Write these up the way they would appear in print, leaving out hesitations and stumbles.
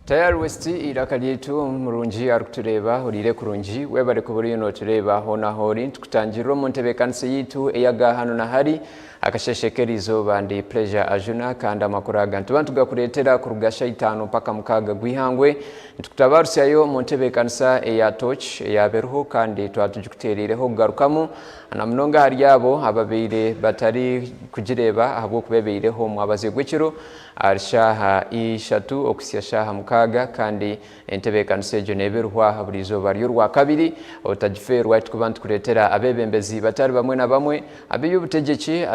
Tayari West irakaliyetu murunji arukutureba urire kurunji webare kuburi no tureba hona hori tukutangira mu ntebe kanse yitu eyagahanu Nahari akasheshekerizo bandi pleasure ajuna kanda makuraga ntubantu gakuretera kurugasha 5 paka mukaga gwihangwe tukutabarusyayo mu ntebe kansa eya touch ya beruho kandi twatujukuterireho garukamu anamnonga hari yabo ababeire batari kugireba ahubwo kubebeireho mu abaze gwekiro arshaha ishatu okusya shaha mukaga kandi entebe kanse joneberwa haburizo bariyo rwa kabiri otajiferwa tukubantu kuretera abebembezi batari bamwe na bamwe abiyubutegeki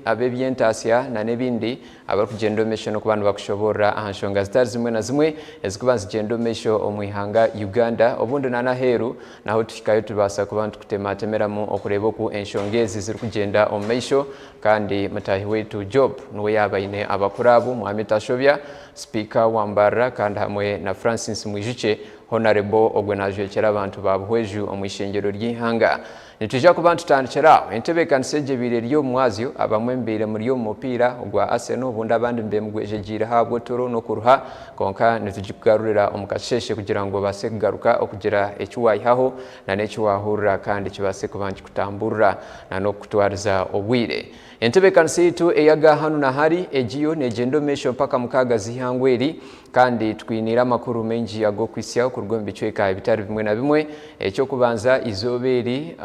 abebyentasya na nebindi abakugendomesho no kubantu bakushobora ahanshonga zitari zimwe na zimwe ezikubanza gendomesho omwihanga Uganda obundi nanaheru naho tukikayo tubasa kubantu kutematemeramu okureba ku enshongezi ziri kugenda omesho kandi mutahi wetu job nuwe yabaine abakurabu Muhamitashobya speaker wambara kandi hamwe na Francis Mwijuche honorable ogwenajwekera abantu babuhweju omwishengero ry'ihanga nitujja kubantu tandikira entebe kanseje bireriyo mwazyo abamwembere muri yo mupira ogwa Arsenal ubundi abandi mbe mugwejegira habwo toro no kuruha konka nitujigarurira omukasheshe kugira ngo base kugaruka okugira ekiwayihaho na nekiwahurira kandi kibase kubantu kutamburira na no kutwariza obwire entebe kansitu eyagahanu Nahari ejiyo negendomesho paka mukaga zihangweri kandi twinira makuru menji yago kwisya ku rwembe cweka bitari bimwe na bimwe ekyo kubanza izoberi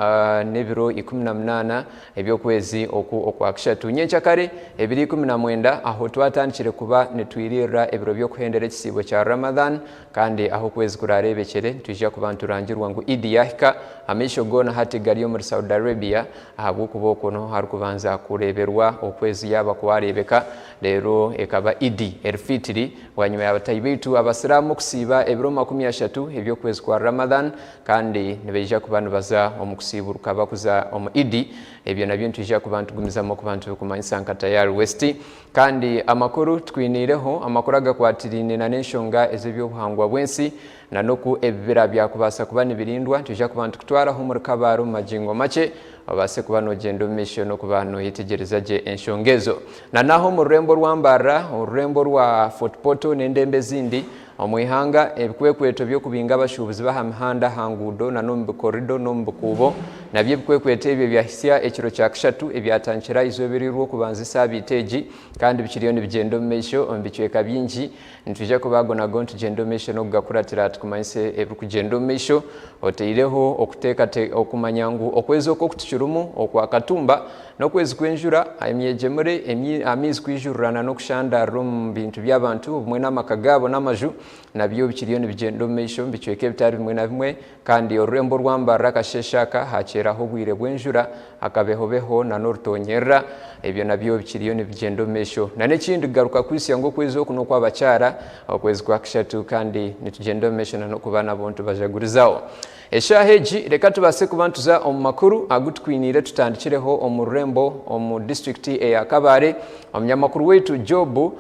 nebiro 18 ebyo kwezi okwakishatu nyencha kare ebiri 19 aho twatandikire kuba netwirira ebiro byo kuhendera kisibo cya Ramadan kandi aho kwezi kurarebekere tujja kubantu rangirwa ngo Idi yahika amisho gona hati gariyo muri Saudi Arabia ahabwo kuboko no hari kubanza kureberwa okwezi yaba kwarebeka rero ekaba Idi elfitri wanyuma y'abatayibitu abasiramu kusiba ebiro 30 ebyo kwezi kwa Ramadan kandi nibeja kubantu baza omukusiburuka bakuza Idi ebyo nabyo ntujja kubantu gumizamo kubantu kumanyisa Tayari West kandi amakuru twinireho amakuru agakwatirine na nenshonga ezebyo buhangwa bwensi na noku ebibira byakubasa kubani birindwa tujja kubantu kutwaraho muri kabaro majingo make abase kubano gendo mission no kubano yitegereza je enshongezo na naho mu rembo rwambara urembo rwa footpoto nendembe zindi omwihanga ebikwekweto byo kubinga bashubuzi bahamhanda hangudo na nombe corridor nombe kubo nabye bikwekweto ebyo byahisia ekiro kya kishatu ebyatanchira izobirirwo kubanzisa biteji kandi bikiriyo nibigendo mesho ombicweka byinji ntuje kubago na gontu gendo mesho no gakuratira tukumanyise ebikugendo mesho oteireho okuteka okumanyangu okwezo okutuchurumu okwakatumba no kwezi kwenjura emyegemure amizi kwijurana no kushanda rum bintu byabantu bumwe namakagabo namaju nabyo bikiriyo nibigendo mesho bicweke bitari bimwe na bimwe kandi orembo rwambara kasheshaka hakeraho bwire bwenjura akabehobeho na nortonyera ebyo nabyo bikiriyo nibigendo mesho na nekindi garuka kwisi ngo kwezo kuno kwa bacara okwezi kwa kishatu kandi nitugendo mesho no kubana bontu bajagurizawo eshaheji reka tubase kubantuza omumakuru agutwinire tutandikireho omurembo omu district eya Kabare omnyamakuru wetu Job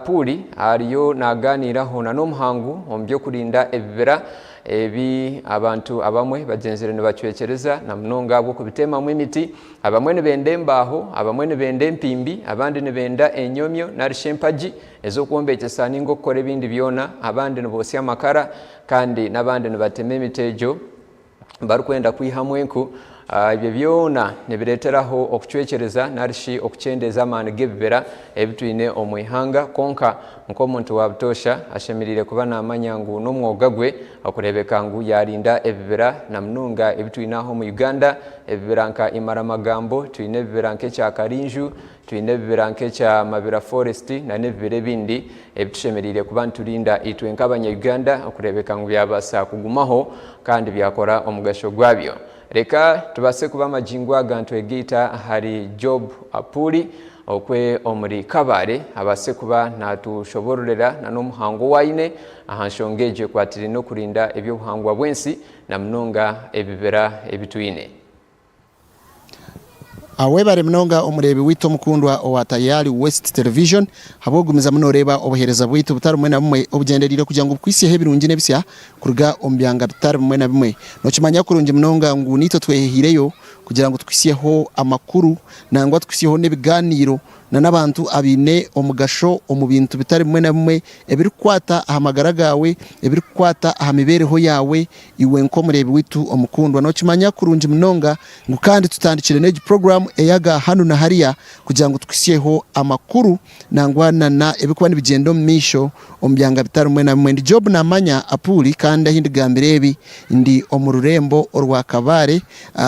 Puli ariyo naganiraho na nomuhangu ombyo kurinda ebibera ebi abantu abamwe bagenzerene bacwekereza na mnonga bwo kubitema mu imiti abamwe nebende mbaho abamwe nebende mpimbi abandi nebenda enyomyo narishempaji ezo kuombekesa ningo kore bindi byona abandi nebosya makara kandi nabandi nebateme imitejo barukwenda kwihamwenku ibyo byona nibireteraho okucwekereza narishi okucendeza amani gebibera ebitwine omwihanga konka nko muntu wabutosha ashemirire kuba namanyangu n'umwoga gwe akurebeka ngu yarinda ebibera na mnunga ebitwinaho mu Uganda ebibera nka imara magambo twine ebibera nke cya Karinju twine ebibera nke cya Mabira Forest na nebibere bindi ebitushemirire kuba nturinda itwe nk'abanya Uganda akurebeka ngu byabasa kugumaho kandi byakora omugasho gwabyo reka tubase kuba majingwa agantu egita hari Job Apuli okwe omuri Kabare abase kuba natushobororera na nomuhango waine ahanshongeje kwatiri no kurinda ebyo buhangwa bwensi na mnonga ebibera ebitwine awebare mnonga omurebe wito mukundwa owa Tayari West Television habogumiza munoreba obuhereza bwito butari mwe na bumwe obugenderire kugira ngo bwisi hebirungi nebisya kuruga ombyanga bitari mwe na bimwe no kimanya kurungi mnonga ngunito twehireyo kugira ngo twisiyeho amakuru nangwa twisiyeho nebiganiro na n'abantu abine omugasho omu bintu bitari bimwe na bimwe ebiri kwata ahamagara gawe ebiri kwata ahamibereho yawe iwe nkomurebi witu omukundwa no kimanya kurungi munonga ngo kandi tutandikire neji program eyaga hanu na hariya kugira ngo twisyeho amakuru nangwana na ebikuba bigendo misho ombyanga bitari bimwe na bimwe ndi job namanya apuli kandi ahindi gambirebi ndi omururembo orwa kabare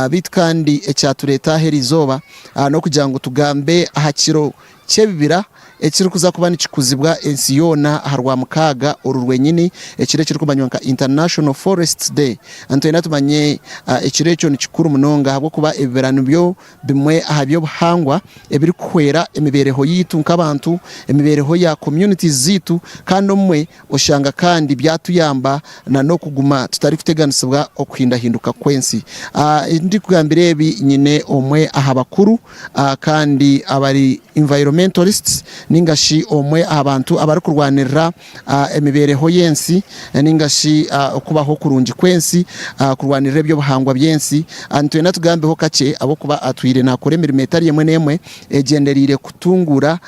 bitu kandi ecyatureta herizoba no kugira ngo tugambe ahakiro cyebibira ekiri kuza kuba nikikuzibwa ensi yona harwa mukaga orurwenyini ekire kiri kumanywa nka International Forest Day antena tumanye ekire cyo nikikuru munonga habwo kuba ebirano byo bimwe ahabyo buhangwa ebiri kwera emibereho yitu nkabantu emibereho ya communities zitu kandi omwe oshanga kandi byatuyamba na no kuguma tutari kuteganisibwa okuhinda hinduka kwensi ndi kugambire ebi nyine omwe ahabakuru kandi abari environmentalists ningashi omwe abantu abari kurwanirira emibereho yensi ningashi okubaho kurungi kwensi kurwanirira ebyo buhangwa byensi antwena tugambeho kace abo kuba atwire nakore milimetari yemwe nemwe egenderire kutungura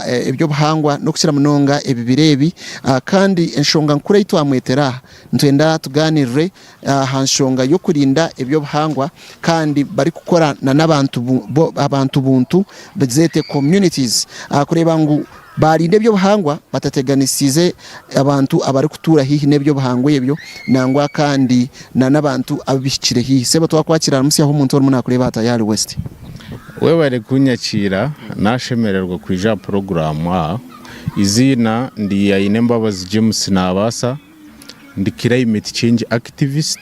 ebyo buhangwa no kushyira munonga ebibirebi kandi enshonga nkure yitu amwetera ntwenda tuganirire hanshonga yo kurinda ebyo buhangwa kandi bari gukora na n'abantu buntu bezete communities kureba ngo barinde byo buhangwa batateganisize abantu abari kutura hihi nebyo buhangwe ebyo nangwa kandi na n'abantu abishikire hihi sebo twakwakira musi aho umuntu orumuna kureba atayari west wewe ari kunyakira nashemererwa kwija program izina ndi ya Inembabazi James Nabasa ndi climate change activist.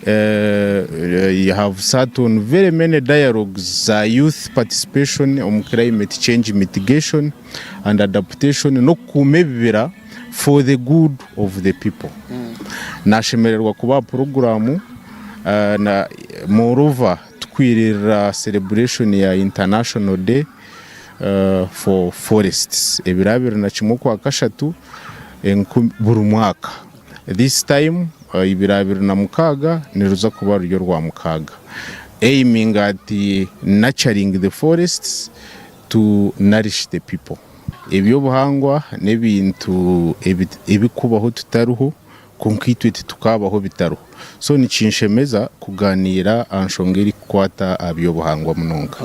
You have sat on very many dialogues, youth participation on climate change mitigation and adaptation no kumebira for the good of the people. Nashemererwa kuba programu na moreover tukwirira celebration ya International Day for Forests ebirabira na kimwe kwa kashatu buri mwaka. This time ibirabira na mukaga niruza kuba ryo rwa mukaga, aiming at nurturing the forests to nourish the people. Ebyo buhangwa nebintu ebikubaho tutaruho konkitwete tukabaho bitaruho, so nicinshemeza kuganira anshongeri kwata abyo buhangwa munonga.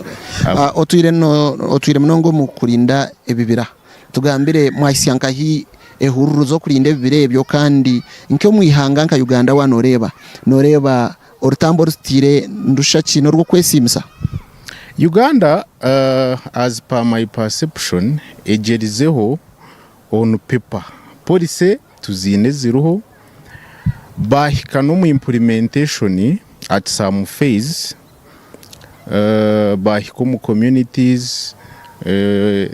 Otwire munongo mu kurinda ebibira tugambire mwasyanka hi ehururu zo kurinda ebirebyo kandi nkyo mwihanga nka Uganda noreba orutambo rutire ndusha kino rwo kwesimisa Uganda as per my perception ejerizeho on paper policy tuzine ziruho bahikano mu implementation at some phase bahiko mu communities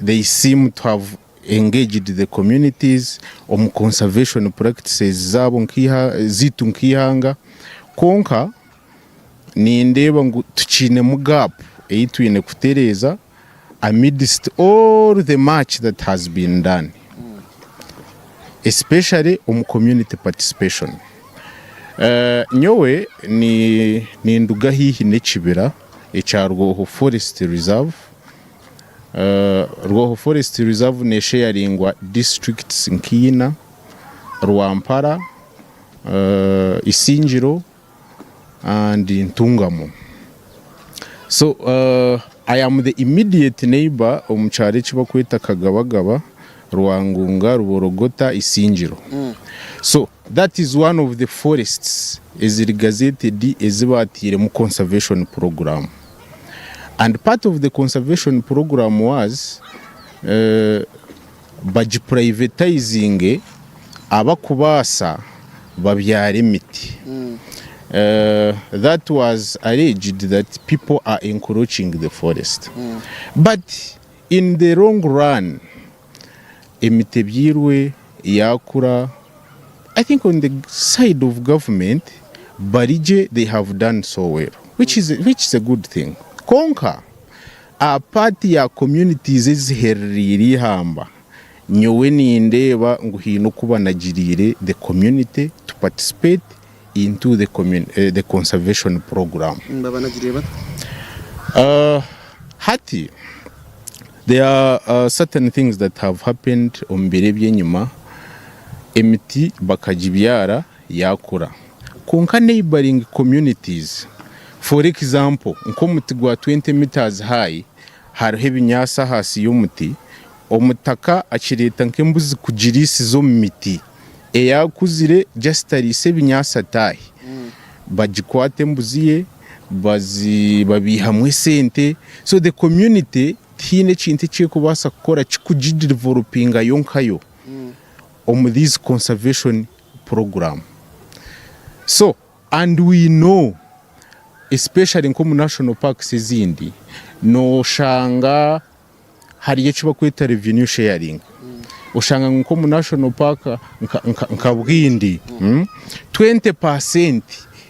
they seem to have engaged the communities on conservation practices zabo zitu nkihanga konka ni ndeba ngo tukine mu gap eitwine kutereza amidst all the much that has been done, especially on community participation. Nyowe ni nduga hihi nekibira ecyarwo forest reserve. Rwoho Forest Reserve ne sharingwa districts nkina Rwampara, Isingiro and Ntungamo. So I am the immediate neighbor omuchare chibakweta Kagabagaba, Rwangunga, Ruborogota, Isingiro. So that is one of the forests ezirigazetted ezibatire mu conservation program. And part of the conservation program was privatizing abakubasa babyara emiti. That was alleged that people are encroaching the forest. But in the long run, emiti byirwe yakura, I think on the side of government, Barije they have done so well, which is a good thing. Konka a party ya communities ezihererire hamba nyowe nindeba nguhino kuba nagirire the community to participate into the conservation program. Baba nagirire hati There are certain things that have happened ombere by'enyuma emiti bakajibyara yakura konka neighboring communities. For example, nko muti gwa 20 meters high hariho ebinyasa hasi y'omuti omutaka akireta nk'embuzi kugirisi zo mu miti eyakuzire just arise ebinyasa tahi bagikwata embuzi ye babihamwe sente, so the community tiine kintu kyekubasa kukora kikugidevelopinga yonkayo this conservation program. So and we know especially nko mu national parks ezindi no shanga hariyo kiba kweta revenue sharing. Ushanga nko mu national park nka Bwindi 20%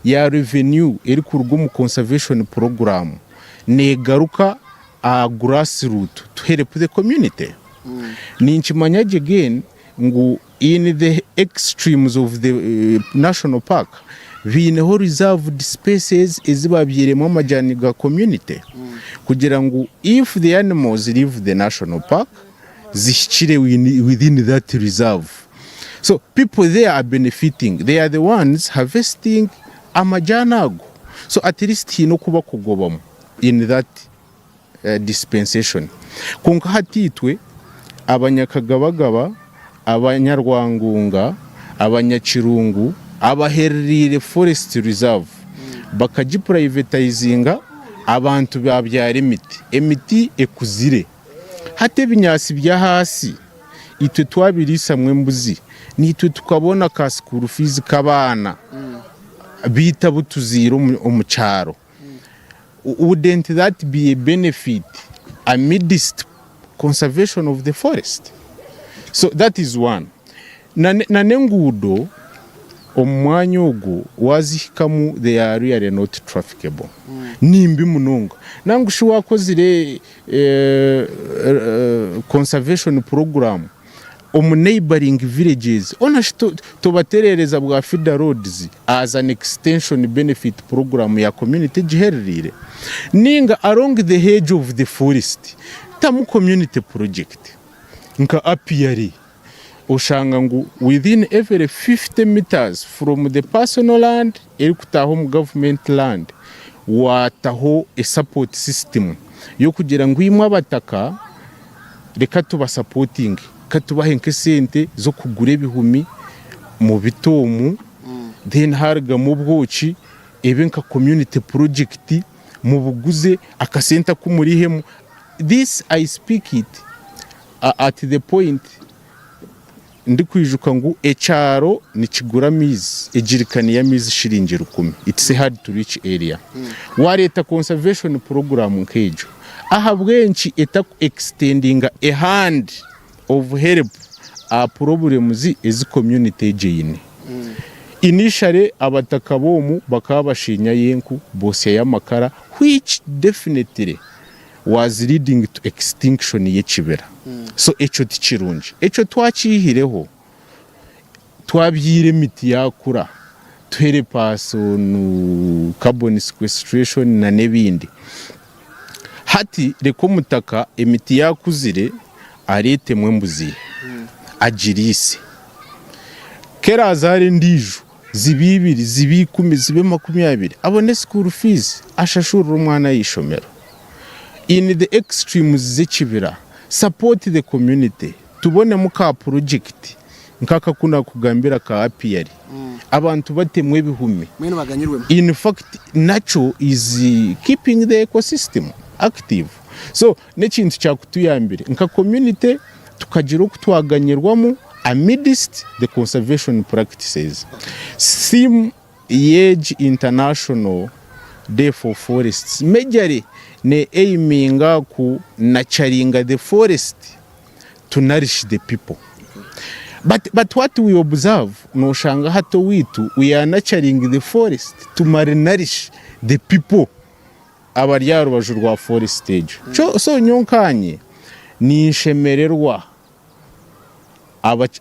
ya revenue eri ku rugo mu conservation program negaruka a grassroots to help the community. Ninchimanya again ngu in the extremes of the national park vineho reserved spaces ezibabyiremo amajani ga community kugira ngu if the animals leave the national park zishikire within that reserve. So people there are benefiting, they are the ones harvesting amajanago. So at least hino kuba kugobamo in that dispensation. Konka hatitwe abanyakagabagaba, abanyarwangunga, abanyakirungu, abahererire forest reserve bakagiprivatizinga abantu babyara emiti ekuzire hate binyasi bya hasi itwe twabirisa mbuzi nitwe tukabona ka school fees kabana bita butuzira umucyaro. Wouldn't that be a benefit amidst conservation of the forest? So that is one. Na nengudo omwanya ogo wazihikamu they are really not trafficable. Nimbi munonga nangushi wakozire conservation program omu neighboring villages ona tobaterereza bwa feeder roads as an extension benefit program ya community gihererire ninga along the hedge of the forest tamu community project nka apiary ushanga ngu within every 50 meters from the personal land eri kutaho mu government land wataho a support system yo kugira ngo imwe abataka reka tuba supporting katubahe nk'esente zo kugura ebihumi mu bitomu then harga mu bwoki ebe nka community project mu buguze akasenta kumurihemu. This I speak it at the point ndi kwijuka ngu echaro ni kigura mizi ejirikani ya mizi shilingi 10. It's a hard to reach area. Wareta conservation program nkejo aha bwenchi eta extending a hand of help a problems is community jine. Initially abataka bomu bakaba bashinya yenku bose y'amakara which definitely was leading to extinction y'ekibera. So echo tikirungi echo twakihireho twabyire miti yakura tuhere person carbon sequestration na nebindi hati reko mutaka emiti yakuzire arete mwembuzi agirise kera zare ndiju zibibiri zibikumi zibe 20 abone school fees ashashura umwana yishomero. In the extremes z'ekibira support the community tubone muka project nkaka kuna kugambira ka apiary abantu batemwe bihumi. In fact nature is keeping the ecosystem active. So nekintu cyakutuyambire nka community tukagira kutwaganyirwamo amidst the conservation practices. Theme Age International Day for Forests majorly ne aiminga ku nurturing the forest to nourish the people. But what we observe no shanga hato witu we are nurturing the forest to malnourish the people abaryaro bajurwa forest stage. So nyonkanye ni nshemererwa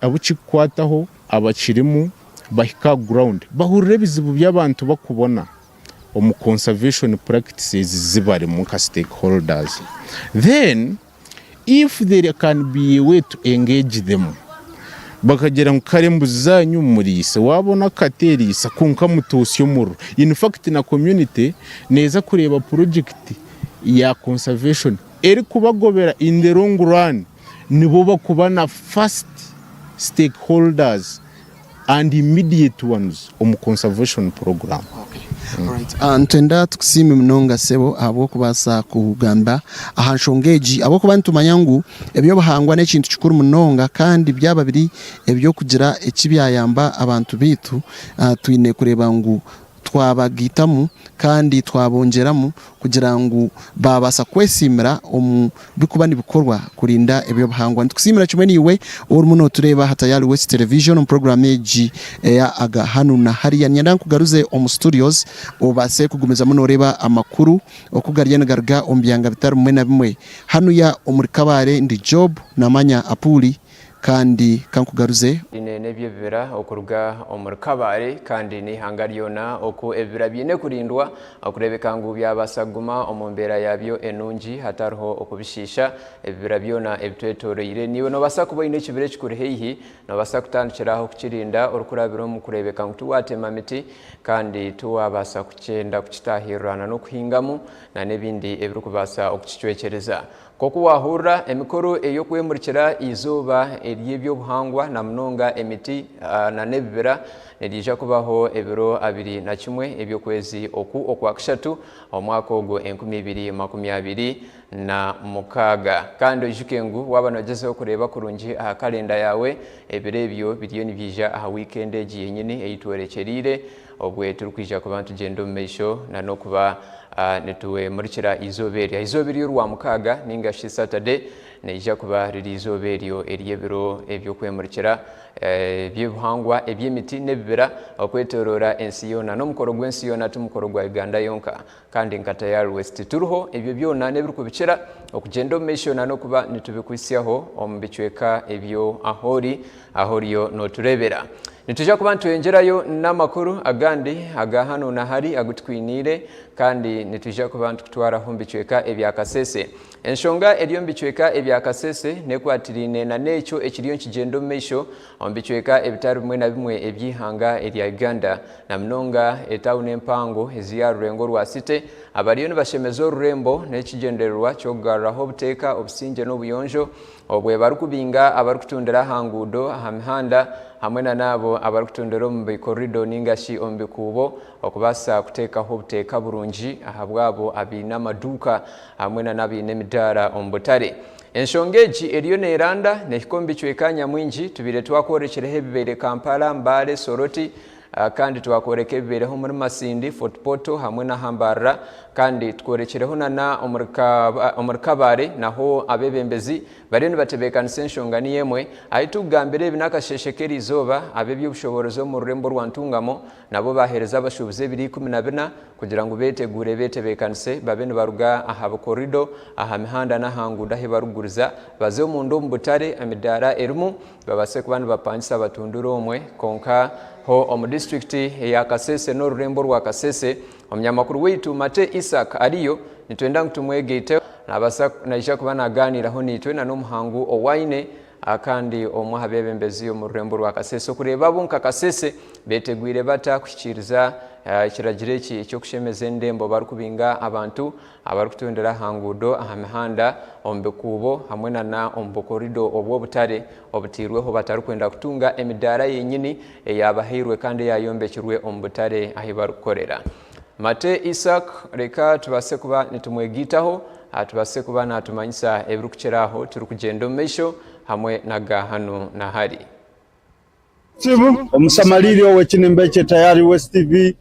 abukikwataho abakirimu bahika ground bahurire bizibu by'abantu bakubona omu conservation practices zibari mu ka stakeholders. Then if there can be a way to engage them bakagera mu karembuzi zanyu murisa wabona katerisa kunka mutosi yomuru in fact na community neza kureba project ya conservation eri kubagobera in the long run nibo bakubana first stakeholders and immediate ones conservation program. Alright. Ntenda tukusime mnonga sebo abo kubasa kugamba ahanshongeji abo kubantumanyangu ebyo bahangwa n'ekintu kikuru mnonga kandi byababiri ebyo kugira ekibyayamba abantu bitu twine kureba ngu twabagitamu kandi twabongeramu kugira ngo babasa kwesimira bikubani bikorwa kurinda ebyo bahangwa tukusimira kimwe niwe uri muno tureba hatayali West Television program eji ya Agahanu Nahari nyanda kugaruze studios obase kugumeza muno reba amakuru okugarya nagarga ombyanga bitari mwena bimwe hanu ya omurikabare ndi job namanya apuli kandi kankugaruze inene byebera okuruga omurikabare kandi ni hangaryona oku ebira byine kurindwa okurebeka ngo byabasaguma omumbera yabyo enungi hatarho okubishisha ebira byona ebitwetoreire niwe no basa kuba ine kibire kikuri heihi no basa kutandikiraho kukirinda orukurabiro mu kurebeka ngo tuwatema miti kandi tuwabasa kucyenda kukitahirana no kuhingamu na nebindi ebiri kubasa okukicwekereza koko wahura emikoro eyo kwemurikira izuba eryebyo buhangwa na mnonga emiti na nebibira nedija kubaho ebiro 21 ebyo kwezi okwa kishatu omwaka ogwo 2026 na mukaga kandi ojukengu wabanogezeho kureba kurungi aha kalenda yawe ebirebyo biriyo nibija aha weekend eji yenyini eyitwerekerire obwe turukwija ku bantu gendo mesho na nokuba netuwe murikira izoberyo rwa mukaga ninga shi Saturday neija kuba riri izoberyo eryebiro ebyo kwemurikira byebuhangwa ebyemiti nebibira okwetorora ensiyona no mukoro gw'ensiyona tumukoro gwa Uganda yonka kandi nkatayari West turuho ebyo byona nebiri kubikira okugenda omeshona no kuba nitubikwisyaho ombicweka ebyo ahoriyo no turebera nitujja kuba ntwenjerayo n'amakuru agandi Agahanu Nahari agutwinire kandi nitujja kuba ntutwaraho mbicweka ebyakasese enshonga eriyo mbicweka ebyakasese nekwatirine na necho ekiriyo nkigendo mesho ombicweka ebitari bimwe na bimwe ebyihanga erya Uganda na mnonga etawune empango eziya rurengo rwa site abariyo nibashemezo rurembo n'ekigendererwa kyogaraho obuteka obusinge n'obuyonjo obwe barukubinga abarukutundira hangudo ahamihanda hamwe na nabo abarukutundira mu bikorido ningashi ombikubo okubasa kutekaho obuteka burungi ahabwabo abina amaduka hamwe na nabine midara ombutare enshongeji eriyo neranda nekikombi cyekanya mwingi tubire twakorekereho bibere Kampala Mbale Soroti kandi twakoreka ebibereho muri Masindi Fort Portal hamwe na Hambara kandi tworekereho na omurikabare naho abebembezi bari nibatebekanisa enshonga niyemwe ayitugambire binakasheshekera izoba abeby'ubushoborozo mu rurembo rwa ntungamo nabo bahereza abashubuze 2014 kugira ngo betegure betebekanise babe nibaruga aha bukorido aha mihanda n'ahanguda he baruguriza baze mu ndo mbutare amidara erimu babase kubana bapangisa abatundura omwe konka ho omu district ya Kasese no rurembo rwa Kasese omnyamakuru witu Mate Isaac ariyo nitwenda ntumwegete nabasa naisha kubana aganiraho nitwe na n'umuhangu owaine akandi omwa bebembezi mu rurembo rwa Kasese kureba bunka Kasese betegwire bata kushikiriza kiragireki cyo kushemeza ndembo barukubinga abantu abarukutondera hangudo ahamihanda ombekubo hamwe na ombokorido obwo butare obutirweho batarukwenda kutunga emidara yenyini eyabahirwe kandi yayombekirwe ombutare ahibarukorera Mate Isaac reka tubase kuba nitumwegitaho atubase kuba natumanyisa ebirukukeraho turukugenda mesho hamwe na Agahanu Nahari Tibu omusamaliri owekinimbe kye tayari West TV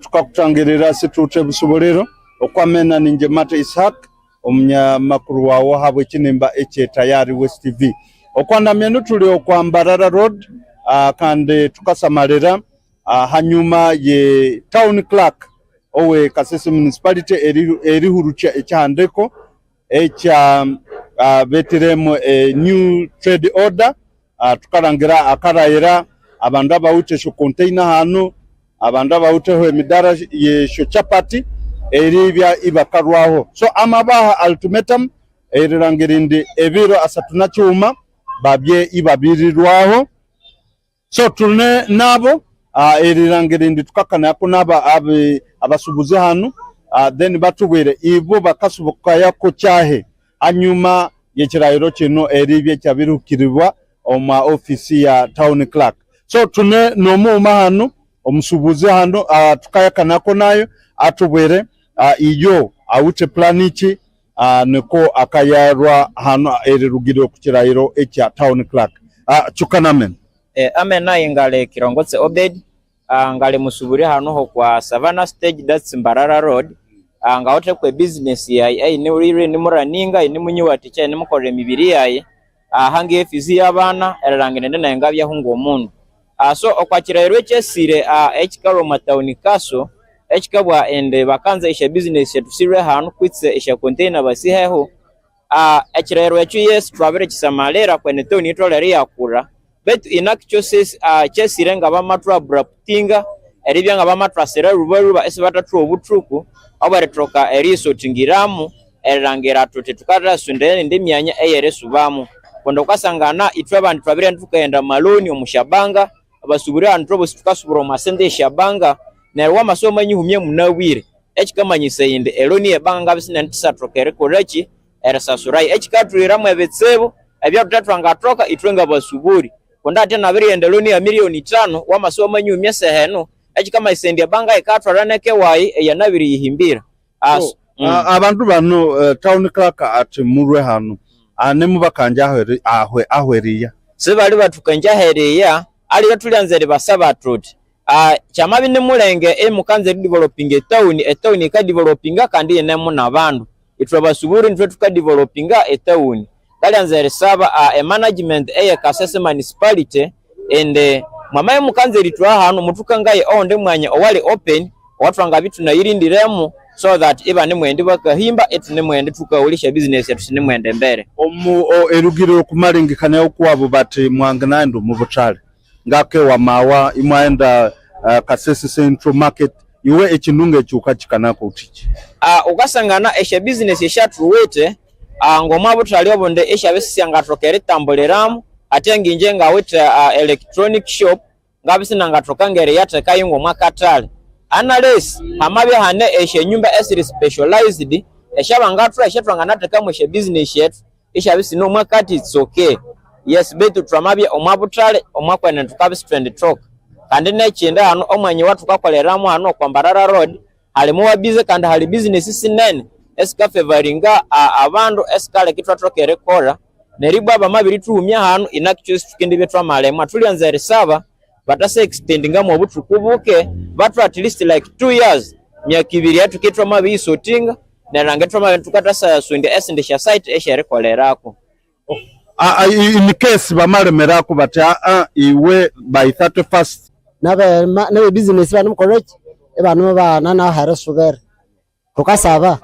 tukakutangerera situte busobolero okwamena ninje Mate Isaac omunyamakuru wawo habwe kinimba ekye tayari West TV okwandamye nutuli okwambarara road kandi tukasamalira hanyuma ye town clerk owe Kasese municipality erihurucha ekyandeko ekya betiremo new trade order tukarangira akarayira abantu abawute sho container hano abantu abawute ho emidara ye sho chapati eribya ibakarwaho so amabaha ultimatum erirangirindi ebiro asatu na cyuma babye ibabirirwaho so tune nabo erirangirindi tukakana ko naba abasubuze hano then batubwire ibo bakasubuka yako cyahe anyuma yekirayiro kino eribye cyabirukirwa oma ofisi ya town clerk so tune nomuma hano omusubuze hano tukayakana ko nayo atubwire iyo awute planichi neko akayarwa hano erirugiro ku kirayiro ekya town clerk chukanamen amena ingale kirongotse Obed ngale musuburi hano ho kwa Savannah stage that's Mbarara road ngaote kwe business yayi ni urire ni muraninga ni munyuwati cyane mukore mibiri yayi hangi fizi y'abana erarangene na ngabya hungo umuntu so okwakirayiro cyesire ekikaro matown kaso ekikabwa ende bakanza isha business yetusire hano kwitse isha container basiheho ekirayiro yacyes travel kisamalera kwene town itolere yakura bet inakcho says chesire ngaba matra braptinga eribya ngaba matra sera rubaruba esibatatu obutruku abaretroka eriso tingiramu erangera tote tukara sundene ndemyanya eyeresubamu kondo kasangana itwe abantu babire ntukaenda maloni omushabanga abasubure antrobo tukasubura masende shabanga nerwa masomo nyihumye munawire ekikamanyise inde eloni ebanga bisina ntisatrokere korachi eresasurai ekikaturira mwebetsebo ebyatatu angatroka itwenga basuburi konda tena abiri endeloni ya milioni 5 wa masomo nyumye seheno ekikama isendi ebanga ikatwaraneke wayi eyanabiri yihimbira abantu bano town clerk ati murwe hano anemu bakanja ahweriya sebali batukanja heriya ali batulyanzere basaba trot chama bine mulenge emukanze developing town ka developinga kandi enemu nabandu itwa basuburi ntwe tuka developinga town kalyanzere saba management kasese municipality ende mama mukanze litwa hano mutukangaye onde mwanya owali open watwanga bitu na irindiremu so that ibane mwende bakahimba etune mwende tukaulisha business yetu mwende mbere erugiro kumalingikana okwabo bati mwangana ndo mubutale ngake wa mawa imwaenda kasese central market iwe ekinunga cyuka kikanako utiki ukasangana esha business yeshatruwete ngoma butali obonde esha besi yangatrokere tamboleramu atengi njenga wete electronic shop ngabisi nangatroka ngere yate kayingo mwakatale analysis hamabe hane eshe nyumba esiri specialized eshabangatra eshatwanganateka mu business yet eshabisi no mwakati it's okay yes betu twamabye omwabutale omwakwene tukabisi trend talk kandi nekinda hano omwanyi watu kakoleramu hano kwa Mbarara road halimo wabize kandi hali business sinene eska favoringa abandu eskale kitwatrokere kora neribwa bamabiri tuhumya hano inakcho tukindi betwa malema tulyanzere saba batase extendinga mu butukubuke batu at least like 2 years myakibiri yatuketwa mabi isotinga narangetwa mabi tukatasa sunde esindisha site eshere kolerako in case bamaremerako bata iwe by 31st nabe business banu correct ebanu bana na harasuber tukasaba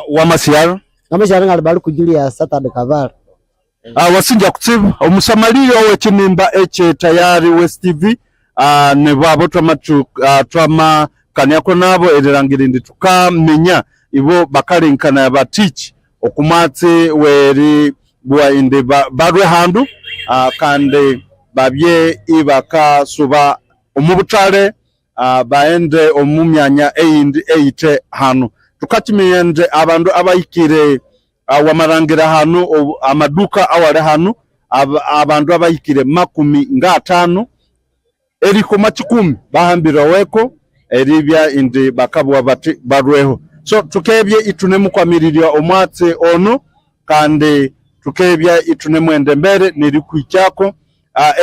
wa masiyaro ngamajana ngalibalu kujulia Saturday kavar wasinja kutsiba omusamaliyo wekinimba eche tayari DStv ne babo twama kanyako nabo erangirindi tukamenya ibo bakalinkana batich okumatse weri bwa inde barwe handu kande babye ibaka suba omubutale baende omumyanya eyindi eyite hano tukakimiyende abandu abayikire wamarangira hano amaduka awale hano abandu abayikire 15 eriko machikumi bahambira weko eribya indi bakabwa bati barweho so tukebye itunemu kwamirirya omwatse ono kandi tukebya itunemu ende mbere nirikwicyako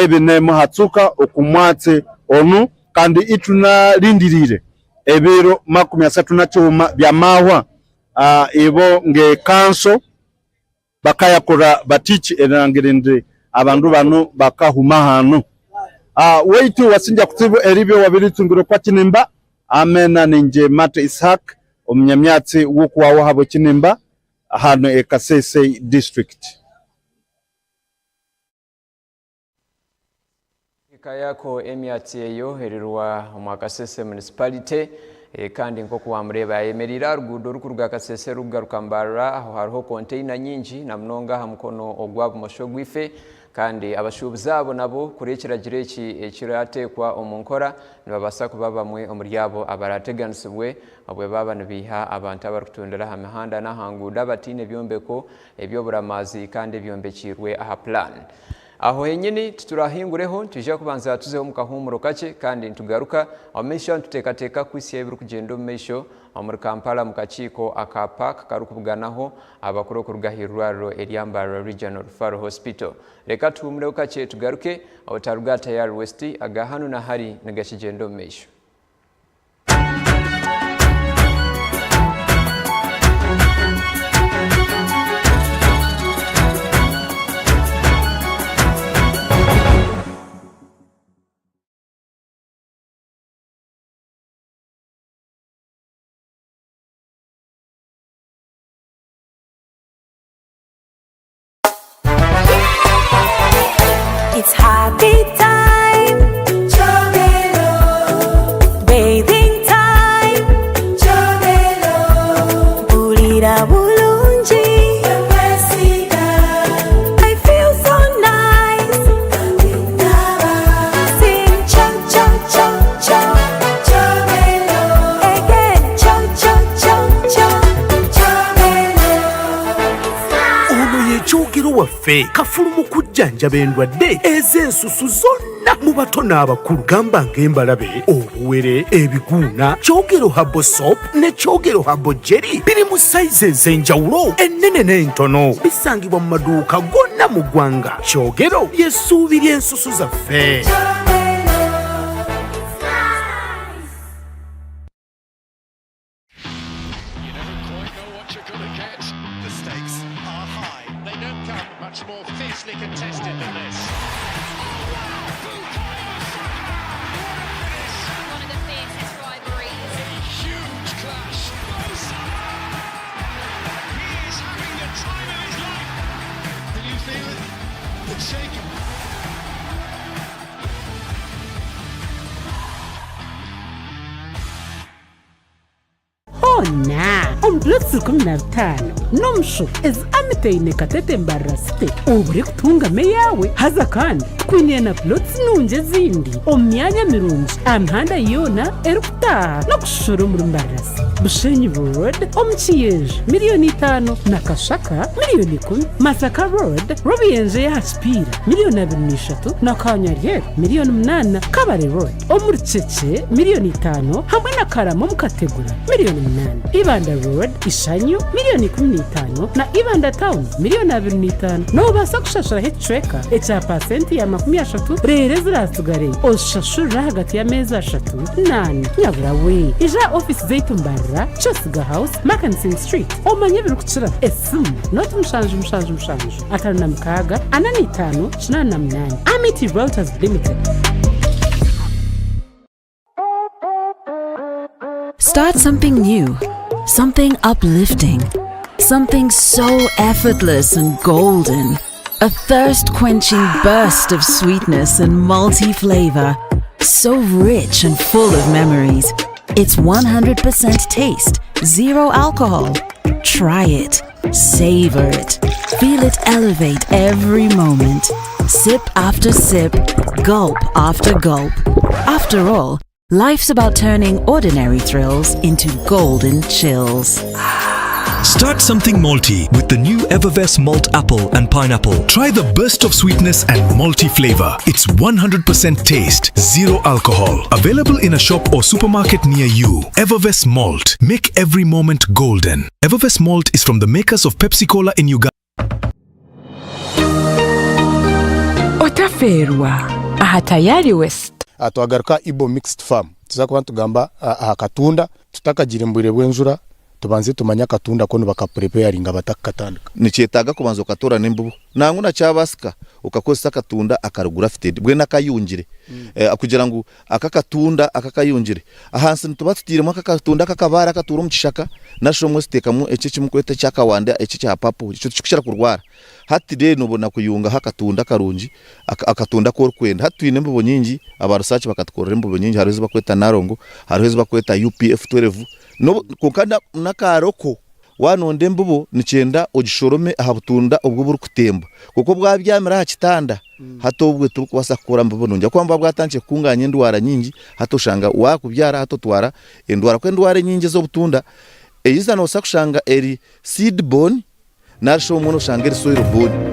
ebine muhatsuka okumwatse ono kandi ituna lindirire ebiro 37 bya mahwa ibo nge kanso bakayakora batichi erangirinde abandu bano bakahuma hano weitu wasinja kutsibu eribyo wabiritsungiro kwa kinimba amena ninje Mate Ishak omnyamyatsi wukwawo habo kinimba hano Ekasese district Kayako emyatsi eyo herirwa omwakasese municipality kandi nko kuwamureba yemerera rugudo rukuruga kasese rugaruka mbarara aho hariho container nyingi na mnonga ha mukono ogwa bumosho gwife kandi abashubuzi abo nabo kurekera gireki ekiratekwa omunkora nibabasa kuba bamwe omuryabo abarateganisibwe abwe baba nibiha abantu abarukutondera ha mihanda n'ahanguda batine byombeko ebyoburamazi kandi byombekirwe aha plan aho henyini tuturahingureho tuje kubanza tuzeho mukahumuro kake kandi ntugaruka amesha tutekateka kwisi y'ebiru kugenda mesho muri Kampala mukachiko akapak karukubuganaho abakuru kurugahirwaro Eriambara Regional Referral Hospital reka tumure kake tugaruke abataruga tayari West Agahanu Nahari negashigendo mesho. It's happy time, bathing time, Bulira bulungi, I feel so nice, sing cha cha cha cha, again cha cha cha cha. Ono ye chogero waffe kafulumu kujjanja bendwadde ezensusu zonna mu bato n'abakulu gamba ng'embalabe obuwere ebiguuna kyogero habo soap ne kyogero habo jerry biri mu sayizi ez'enjawulo ennene n'entono bisangibwa mu maduuka gonna mu ggwanga kyogero ly'essuubi ly'ensusu zaffe. Ona omplotsi 15 nomsho ezamiteine katete mbarasite obure kutunga meyawe haza kandi kwine na plots nunje zindi omyanya mirungi amhanda yona erukutaha no kushoro muri mbarasi Bushenyi Road omchiyeje $5,000,000 na Kashaka $10,000,000 Masaka Road Robiyenje ya Haspira $2,300,000 na Kanyarye $8,000,000 Kabare Road omuricece $5,000,000 hamwe na Karamo mukategura $8,000,000 Ibanda Road Ishanyu $15,000,000 na Ibanda Town $2,500,000 no basa kushashura hetreka echa pasenti ya 30 rere zirasugare oshashura hagati ya meza 3 nyabura we ija office zeitumbara Chosiga House Mackenzie Street omanye birukuchira esimu not mushanju atana mkaga anani 5 Amity Realtors Limited. Start something new, something uplifting, something so effortless and golden. A thirst-quenching burst of sweetness and multi-flavor, so rich and full of memories. It's 100% taste, 0 alcohol. Try it, savor it, feel it elevate every moment. Sip after sip, gulp after gulp. After all, life's about turning ordinary thrills into golden chills. Start something malty with the new Evervest Malt Apple and Pineapple. Try the burst of sweetness and malty flavor. It's 100% taste, 0 alcohol. Available in a shop or supermarket near you. Evervest Malt. Make every moment golden. Evervest Malt is from the makers of Pepsi Cola in Uganda. Otaferwa aha tayari West. Atwagaruka Ibo Mixed Farm. Tuzakuba tugamba akatunda tutakagira embwire bw'enjura tubanze tumanya katunda kono bakapreparinga batakatandika nicyetaga kubanza ukatora n'imbubu nanguna cyabasika ukakosa katunda akarugura fitted bwe nakayungire kugira ngo akakatunda akakayungire ahansi ntuba tutiremo akakatunda akakabara katura mu kishaka nashomwe sitekamu ece kimukwete cyakawanda ece cya papo cyo cyikushira kurwara hati de nubona kuyunga hakatunda karungi akatunda ko kwenda hatwine imbubu nyingi abarusaci bakatkorera imbubu nyingi harizo bakweta narongo harizo bakweta UPF 12 no kukanda nakaroko wanonde mbubo nicenda ogishorome ahabutunda ubwo buri kutemba kuko bwabyamira hakitanda hato ubwe tukubasa kora mbubo nonja kwamba bwatanche kunganye ndwara nyingi hato shanga wakubyara hato twara endwara kwendwara nyingi zo butunda eyiza no sakushanga eri seed bone narsho umuntu shanga eri soil bone.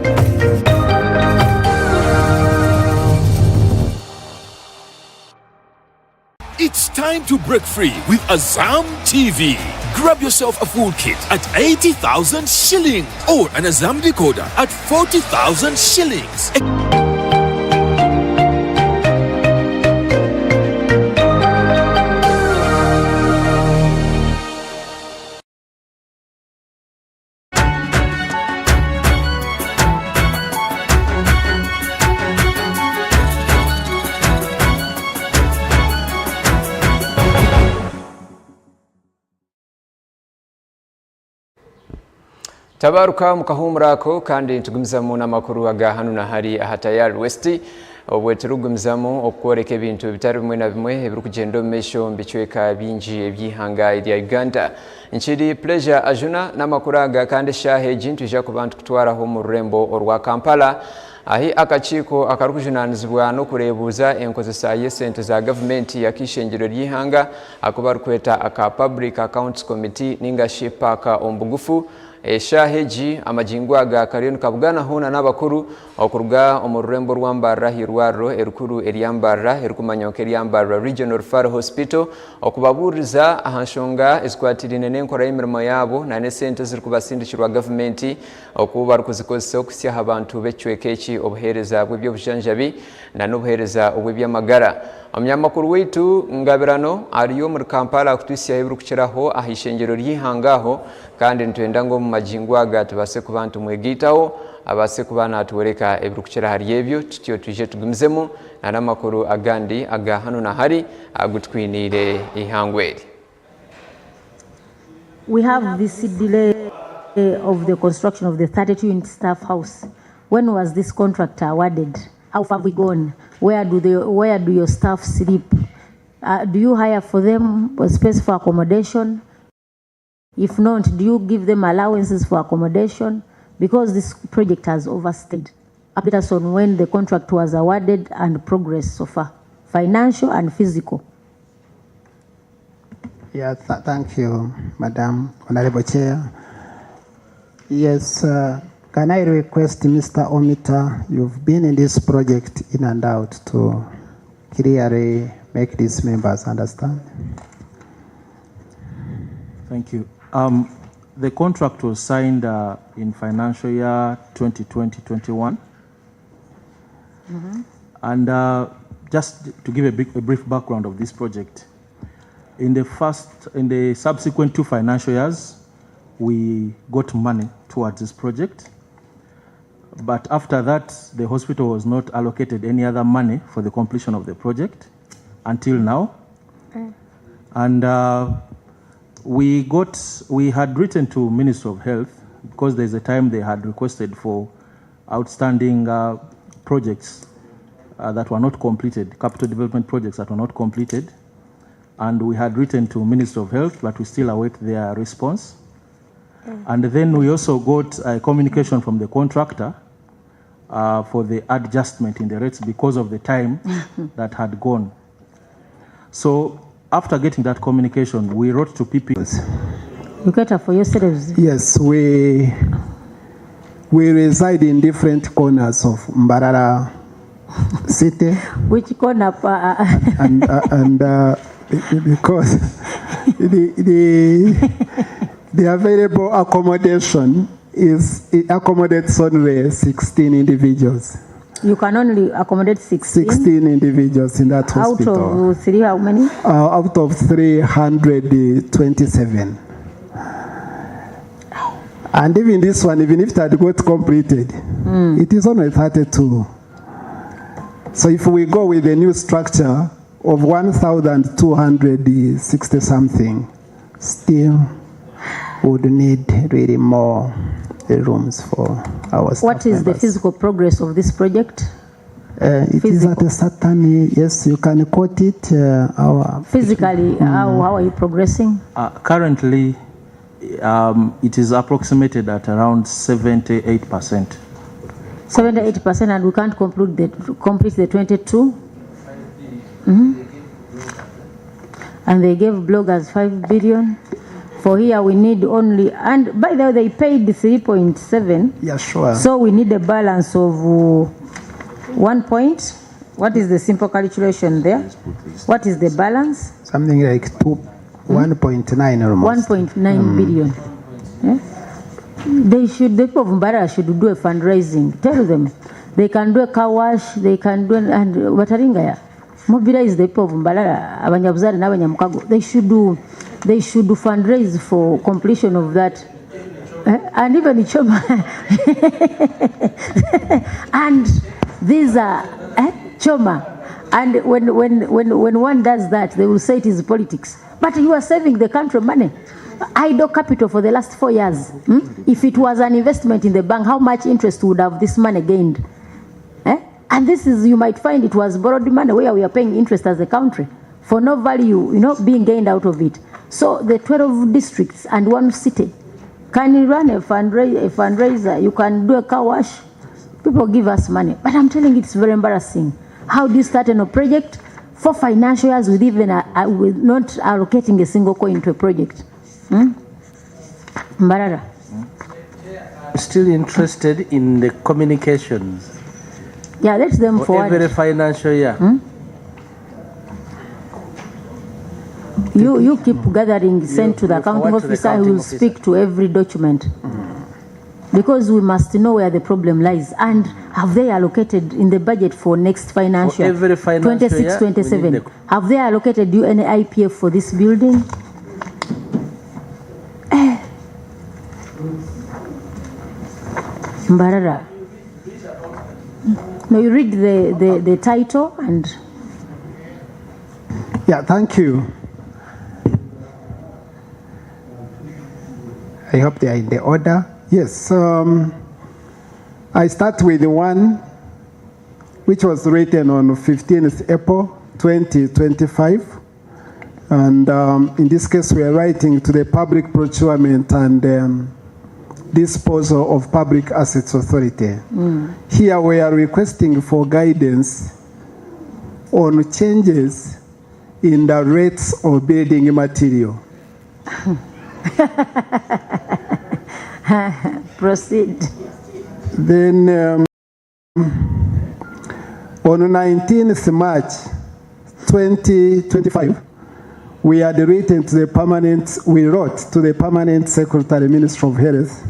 It's time to break free with AZAM TV. Grab yourself a full kit at 80,000 shillings or an AZAM decoder at 40,000 shillings. Tabaruka mukahumurako kandi ntugumizamo n'amakuru Agahanu Nahari ahatayari West obwe turugumizamo okworeka ebintu bitari bimwe na bimwe ebiri kugenda mesho mbicweka binji ebyihanga ya Uganda nchiri pleasure ajuna n'amakuru aga kandi shaheji ntuje ku bantu kutwaraho mu rurembo orwa Kampala ahi akachiko akarukujunanizibwa no kurebuza enkozesa y'esente za government yakishengero ryihanga akuba rukweta aka public accounts committee ninga shipaka ombugufu shaheji amajingwaga kariyonu kabugana hona n'abakuru okuruga omururembo rwambarra hirwaro erukuru eryambarra erukumanyoka eryambarra regional referral hospital okubaburiza ahanshonga esquatirine n'enkora y'emirimo yabo na nesente ziri kubasindikirwa government okuba rukuzikozesa okusya abantu becweka eki obuhereza bw'ebyobujanjabi na n'obuhereza obw'ebyamagara. Omnyamakuru wetu ngabirano ariyo muri Kampala kutusya ebiri kukiraho ahishengero ryihangaho kandi ntwenda ngo mu majingwaga tubase ku bantu mwegitaho abase kubana atuwereka ebiri kukira hari ebyo tutyo tuje tugumizemo na namakuru agandi Agahanu Nahari agutwinire ihangweri. We have this delay of the construction of the 32-unit staff house. When was this contract awarded? How far have we gone? Where do your staff sleep? Do you hire for them a space for accommodation? If not, do you give them allowances for accommodation? Because this project has overstayed. Update us on when the contract was awarded and progress so far, financial and physical. Yeah, thank you, Madam Honorable Chair. Yes, can I request Mr. Omita, you've been in this project in and out, to clearly make these members understand? Thank you. The contract was signed in financial year 2020-21. And just to give a brief background of this project, in the subsequent 2 financial years, we got money towards this project. But after that, the hospital was not allocated any other money for the completion of the project until now. And we had written to Ministry of Health because there's a time they had requested for outstanding projects that were not completed, capital development projects that were not completed. And we had written to Ministry of Health, but we still await their response. And then we also got a communication from the contractor for the adjustment in the rates because of the time that had gone. So after getting that communication, we wrote to PPs. You cater for yourselves? Yes, we reside in different corners of Mbarara city. Which corner? and because the available accommodation accommodates only 16 individuals. You can only accommodate 16? 16 individuals in that hospital. Out of 3, how many? Out of 327. And even this one, even if it had got completed, it is only 32. So if we go with the new structure of 1,260 something, still would need really more rooms for our staff What is the members. physical progress of this project? It is at a certain, yes, you can quote it. Physically, how are you progressing? Currently, it is approximated at around 78%. 78%, and we can't complete the 22? And they gave bloggers 5 billion. For here we need only, and by the way they paid 3.7. Yeah, sure. So we need a balance of 1 point. What is the simple calculation there? What is the balance? Something like 1.9 almost. 1.9 billion. Yeah? The people of Mbarara should do a fundraising. Tell them they can do a car wash, they can do and Wataringaya. Mobilize the people of Mbarara, Abanyabuzari na Abanyamukago. They should fundraise for completion of that. And even Choma. And these are Choma. And when one does that, they will say it is politics. But you are saving the country money. Idle capital for the last 4 years. If it was an investment in the bank, how much interest would have this money gained? And this is, you might find it was borrowed money where we are paying interest as a country for no value, being gained out of it. So the 12 districts and one city, can you run a fundraiser? You can do a car wash. People give us money. But I'm telling you, it's very embarrassing. How do you start on a project for financial years with even with not allocating a single coin to a project? Mbarara. I'm still interested in the communications. Yeah, let them forward. Every financial year. You keep gathering, send to the accounting officer who will speak to every document. Because we must know where the problem lies. And have they allocated in the budget for next financial year? Every financial 26, year, 27. Have they allocated you any IPF for this building? Mbarara. Now you read the title and... Yeah, thank you. I hope they are in the order. Yes, I start with the one which was written on 15th April 2025. And in this case, we are writing to the Public Procurement and Disposal of Public Assets Authority. Here we are requesting for guidance on changes in the rates of building material. Proceed. Then on 19th March 2025, we wrote to the Permanent Secretary, Ministry of Health.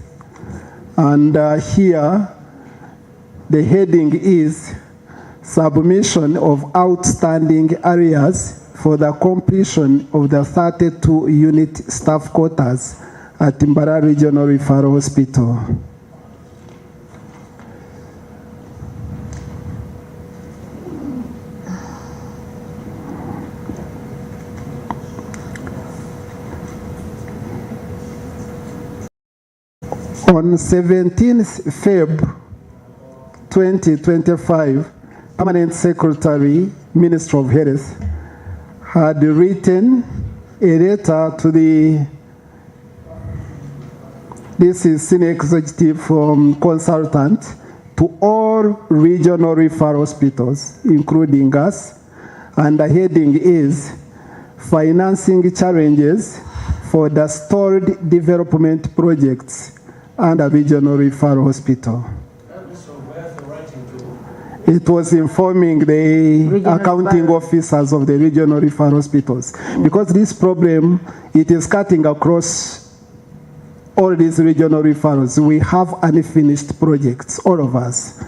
And here, the heading is Submission of Outstanding Areas for the completion of the 32-unit staff quarters at Mbarara Regional Referral Hospital. On 17th Feb 2025, Permanent Secretary, Ministry of Health, had written a letter to this is senior executive consultant, to all regional referral hospitals, including us, and the heading is Financing Challenges for the Stalled Development Projects and a Regional Referral Hospital. It was informing the accounting officers of the regional referral hospitals, because this problem, it is cutting across all these regional referrals. We have unfinished projects, all of us.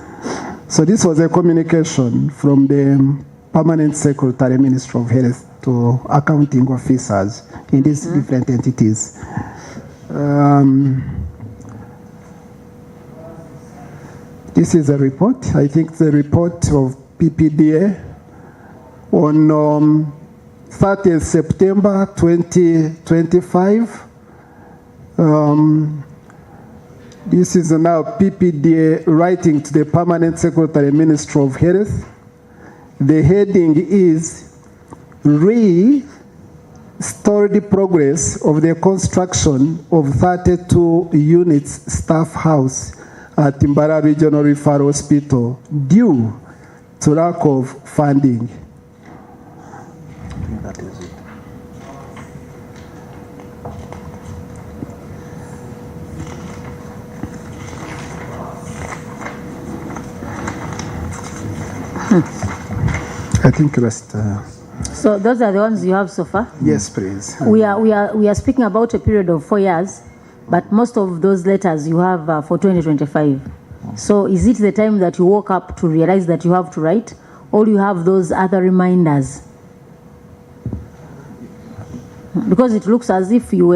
So this was a communication from the Permanent Secretary, Ministry of Health, to accounting officers in these different entities. This is a report. I think the report of PPDA on 30th September 2025. This is now PPDA writing to the Permanent Secretary, Ministry of Health. The heading is Restored Progress of the Construction of 32 Units Staff House at Timbara Regional Referral Hospital due to lack of funding. I think that is it. I think rest. So those are the ones you have so far? Yes, please. We are speaking about a period of 4 years, but most of those letters you have for 2025. So is it the time that you woke up to realize that you have to write, or you have those other reminders? Because it looks as if you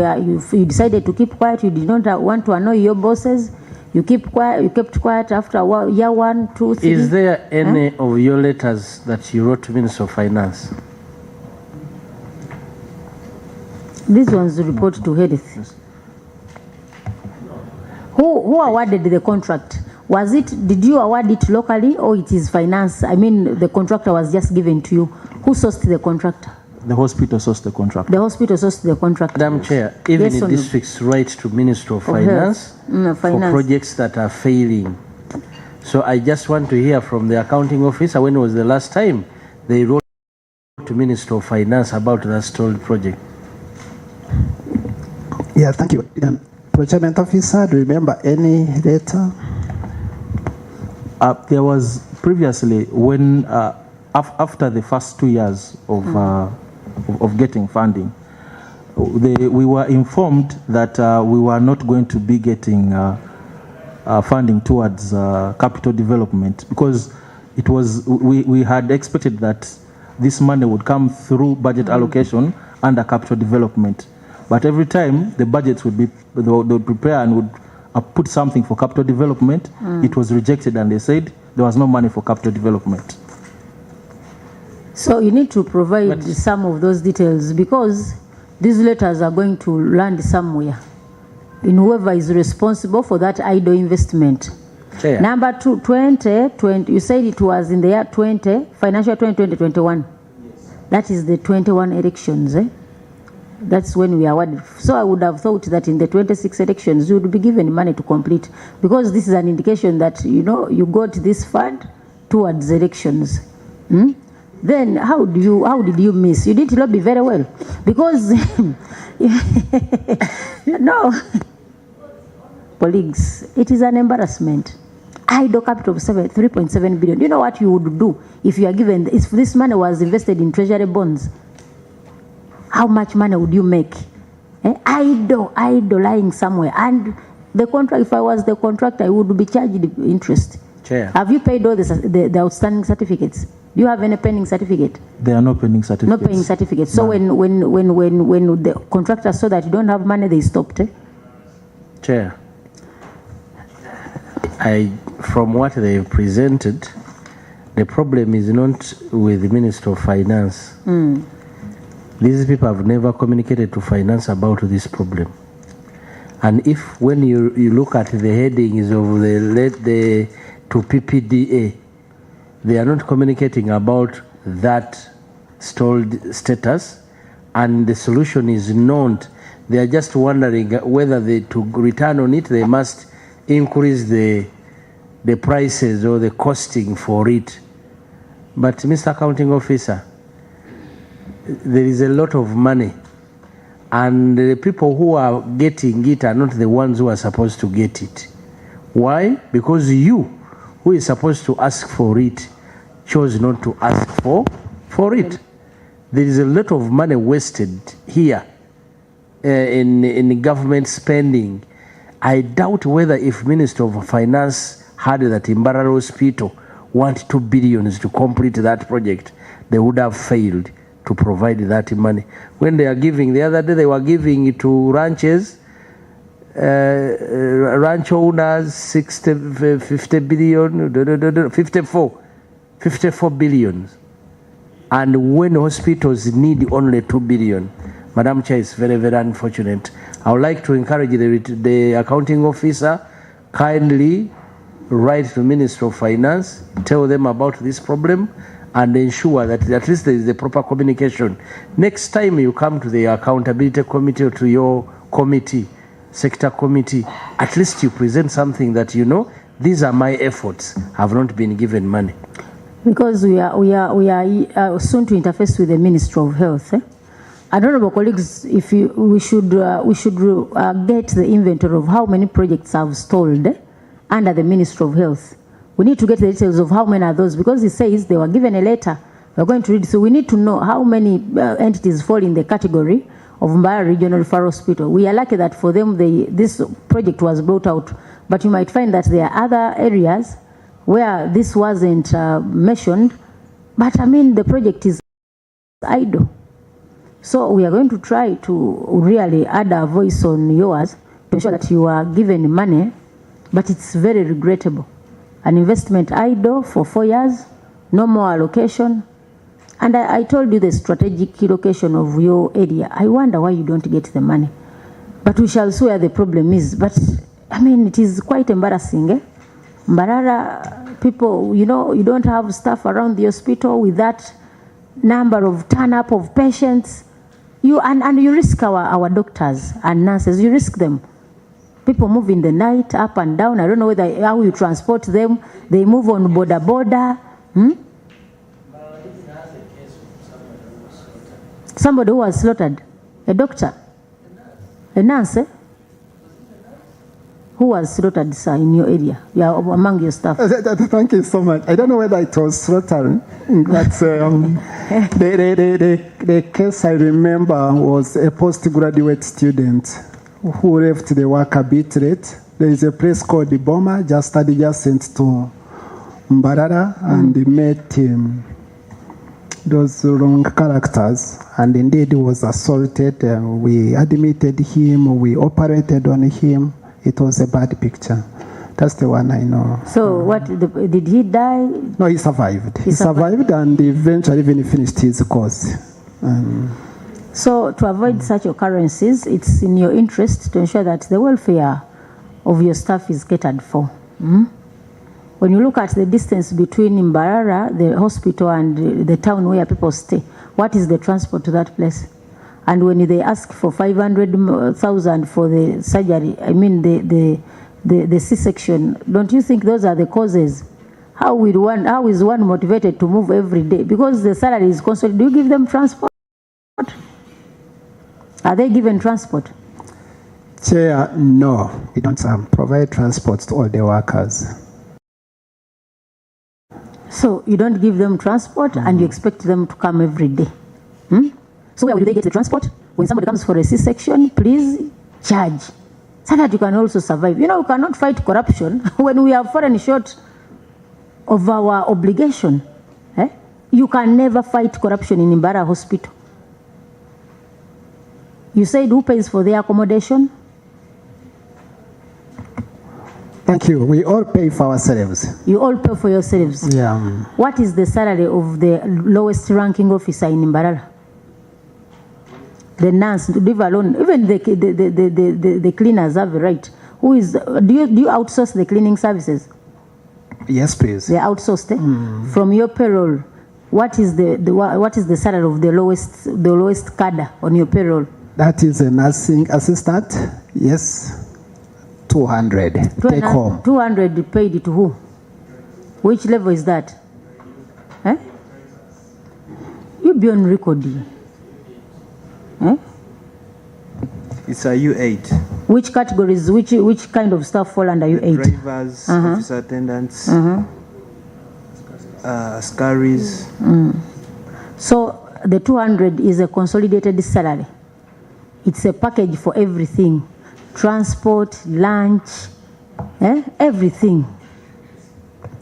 decided to keep quiet. You did not want to annoy your bosses. You kept quiet after year 1, 2, 3. Is there any of your letters that you wrote to Minister of Finance? These ones report to Health. Who awarded the contract? Did you award it locally, or it is finance? I mean, the contractor was just given to you. Who sourced the contractor? The hospital sourced the contract. The hospital sourced the contract. Madam Chair, even Yes, in districts write to Minister of Finance for projects that are failing. So I just want to hear from the accounting officer, when was the last time they wrote to Minister of Finance about that stalled project? Yeah, thank you. Procurement officer, do you remember any letter? There was previously when after the first 2 years of getting funding, we were informed that we were not going to be getting funding towards capital development, because it was we had expected that this money would come through budget allocation under capital development. But every time the budgets would prepare and would put something for capital development, it was rejected, and they said there was no money for capital development. So you need to provide some of those details, because these letters are going to land somewhere in whoever is responsible for that idle investment. Chair. Number 2, 2020, you said it was in the year 20, financial 2020-21. Yes. That is the 21 elections, eh? That's when we awarded. So I would have thought that in the 26 elections you would be given money to complete, because this is an indication that you got this fund towards elections. Then how did you miss? You didn't lobby very well, because no, colleagues, it is an embarrassment. Idle capital of 3.7 billion. You know what you would do if you are given, if this money was invested in treasury bonds? How much money would you make? Idle lying somewhere. And the contract, if I was the contractor, I would be charged interest. Chair. Have you paid all the outstanding certificates? Do you have any pending certificate? There are no pending certificates. No pending certificates. So when the contractor saw that you don't have money, they stopped. Chair, from what they've presented, the problem is not with the Minister of Finance. These people have never communicated to finance about this problem. And if when you look at the headings of the to PPDA, they are not communicating about that stalled status, and the solution is known. They are just wondering whether to return on it, they must increase the prices or the costing for it. But Mr. Accounting Officer, there is a lot of money, and the people who are getting it are not the ones who are supposed to get it. Why? Because you, who is supposed to ask for it, chose not to ask for it. There is a lot of money wasted here in government spending. I doubt whether if Minister of Finance had that Timbara Hospital want 2 billion to complete that project, they would have failed to provide that money. When they are giving, the other day they were giving it to ranches, ranch owners 50 billion, 54 billions. And when hospitals need only 2 billion, Madam Chair, is very, very unfortunate. I would like to encourage the accounting officer, kindly write to the Minister of Finance, tell them about this problem, and ensure that at least there is the proper communication. Next time you come to the accountability committee or to your committee, sector committee, at least you present something that you know, these are my efforts, have not been given money. Because we are soon to interface with the Ministry of Health. Honorable colleagues, we should get the inventory of how many projects have stalled under the Ministry of Health. We need to get the details of how many are those, because it says they were given a letter. We're going to read, so we need to know how many entities fall in the category of Mbarara Regional Referral Hospital. We are lucky that for them this project was brought out, but you might find that there are other areas where this wasn't mentioned, but I mean the project is idle. So we are going to try to really add our voice on yours to ensure that you are given money, but it's very regrettable. An investment idle for 4 years, no more allocation. And I told you the strategic location of your area. I wonder why you don't get the money. But we shall see where the problem is. But I mean, it is quite embarrassing. Mbarara people, you know, you don't have staff around the hospital with that number of turn-up of patients. And you risk our doctors and nurses. You risk them. People move in the night, up and down. I don't know how you transport them. They move on border. Somebody who was slaughtered. A doctor. A nurse, eh? Who was slaughtered, sir, in your area? You are among your staff. Thank you so much. I don't know whether it was slaughtered, but the case I remember was a postgraduate student who left the work a bit late. There is a place called the Boma, just adjacent to Mbarara, and they met those wrong characters, and indeed he was assaulted. We admitted him, we operated on him. It was a bad picture. That's the one I know. So did he die? No, he survived. He survived and eventually even finished his course. So to avoid such occurrences, it's in your interest to ensure that the welfare of your staff is catered for. When you look at the distance between Mbarara, the hospital, and the town where people stay, what is the transport to that place? And when they ask for 500,000 for the surgery, I mean the C-section, don't you think those are the causes? How is one motivated to move every day? Because the salary is constant. Do you give them transport? Are they given transport? Chair, no. We don't provide transport to all the workers. So you don't give them transport and you expect them to come every day. So where will they get the transport? When somebody comes for a C-section, please charge, so that you can also survive. You know, we cannot fight corruption when we have fallen short of our obligation. You can never fight corruption in Mbarara Hospital. You said who pays for their accommodation? Thank you. We all pay for ourselves. You all pay for yourselves? Yeah. What is the salary of the lowest ranking officer in Mbarara? The nurse, leave alone, even the cleaners have a right. Do you outsource the cleaning services? Yes, please. They are outsourced. From your payroll, what is the salary of the lowest cadre on your payroll? That is a nursing assistant. Yes, 200. Take home. 200 paid to who? Which level is that? You be on record. It's a U8. Which categories, which kind of staff fall under U8? Drivers, office attendants, scaries. So the 200 is a consolidated salary. It's a package for everything. Transport, lunch, everything.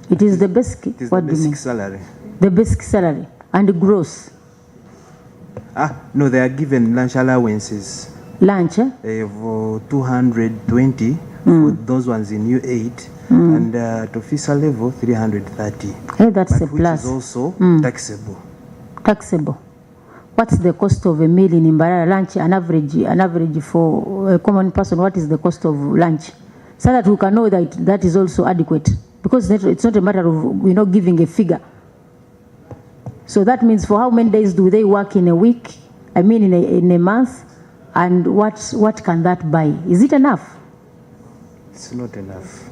It is the basic. It is the basic salary. The basic salary and gross. No, they are given lunch allowances Lunch, of 220 for those ones in U8, and at officer level 330. Hey, that's but a plus. Which is also taxable. Taxable. What's the cost of a meal in Mbarara? Lunch, an average for a common person, what is the cost of lunch? So that we can know that that is also adequate. Because it's not a matter of, giving a figure. So that means for how many days do they work in a week? I mean in a month? And what can that buy? Is it enough? It's not enough.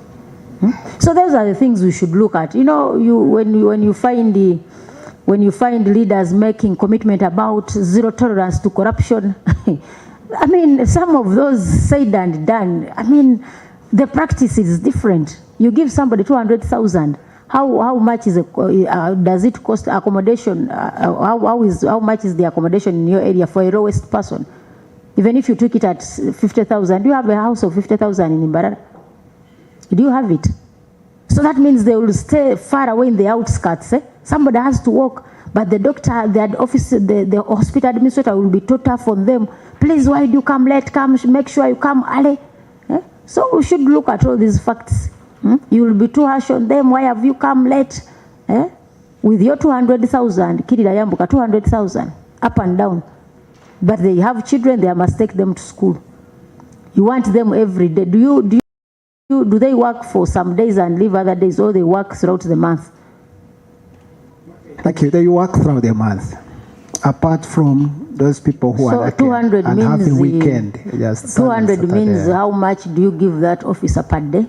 So those are the things we should look at. When you find leaders making commitment about zero tolerance to corruption, I mean, some of those said and done, I mean, the practice is different. You give somebody 200,000. How much does it cost accommodation? How much is the accommodation in your area for a lowest person? Even if you took it at 50,000, do you have a house of 50,000 in Mbarara? Do you have it? So that means they will stay far away in the outskirts. Somebody has to walk, but the doctor, the hospital administrator will be too tough on them. Please, why do you come late? Come, make sure you come early. So we should look at all these facts. You will be too harsh on them. Why have you come late? With your 200,000, Kirira Yambuka, 200,000, up and down. But they have children, they must take them to school. You want them every day. Do they work for some days and leave other days, or they work throughout the month? Thank you. They work throughout the month. Apart from those people who are 200 and means having weekend. Yes, 200 means how much do you give that officer per day?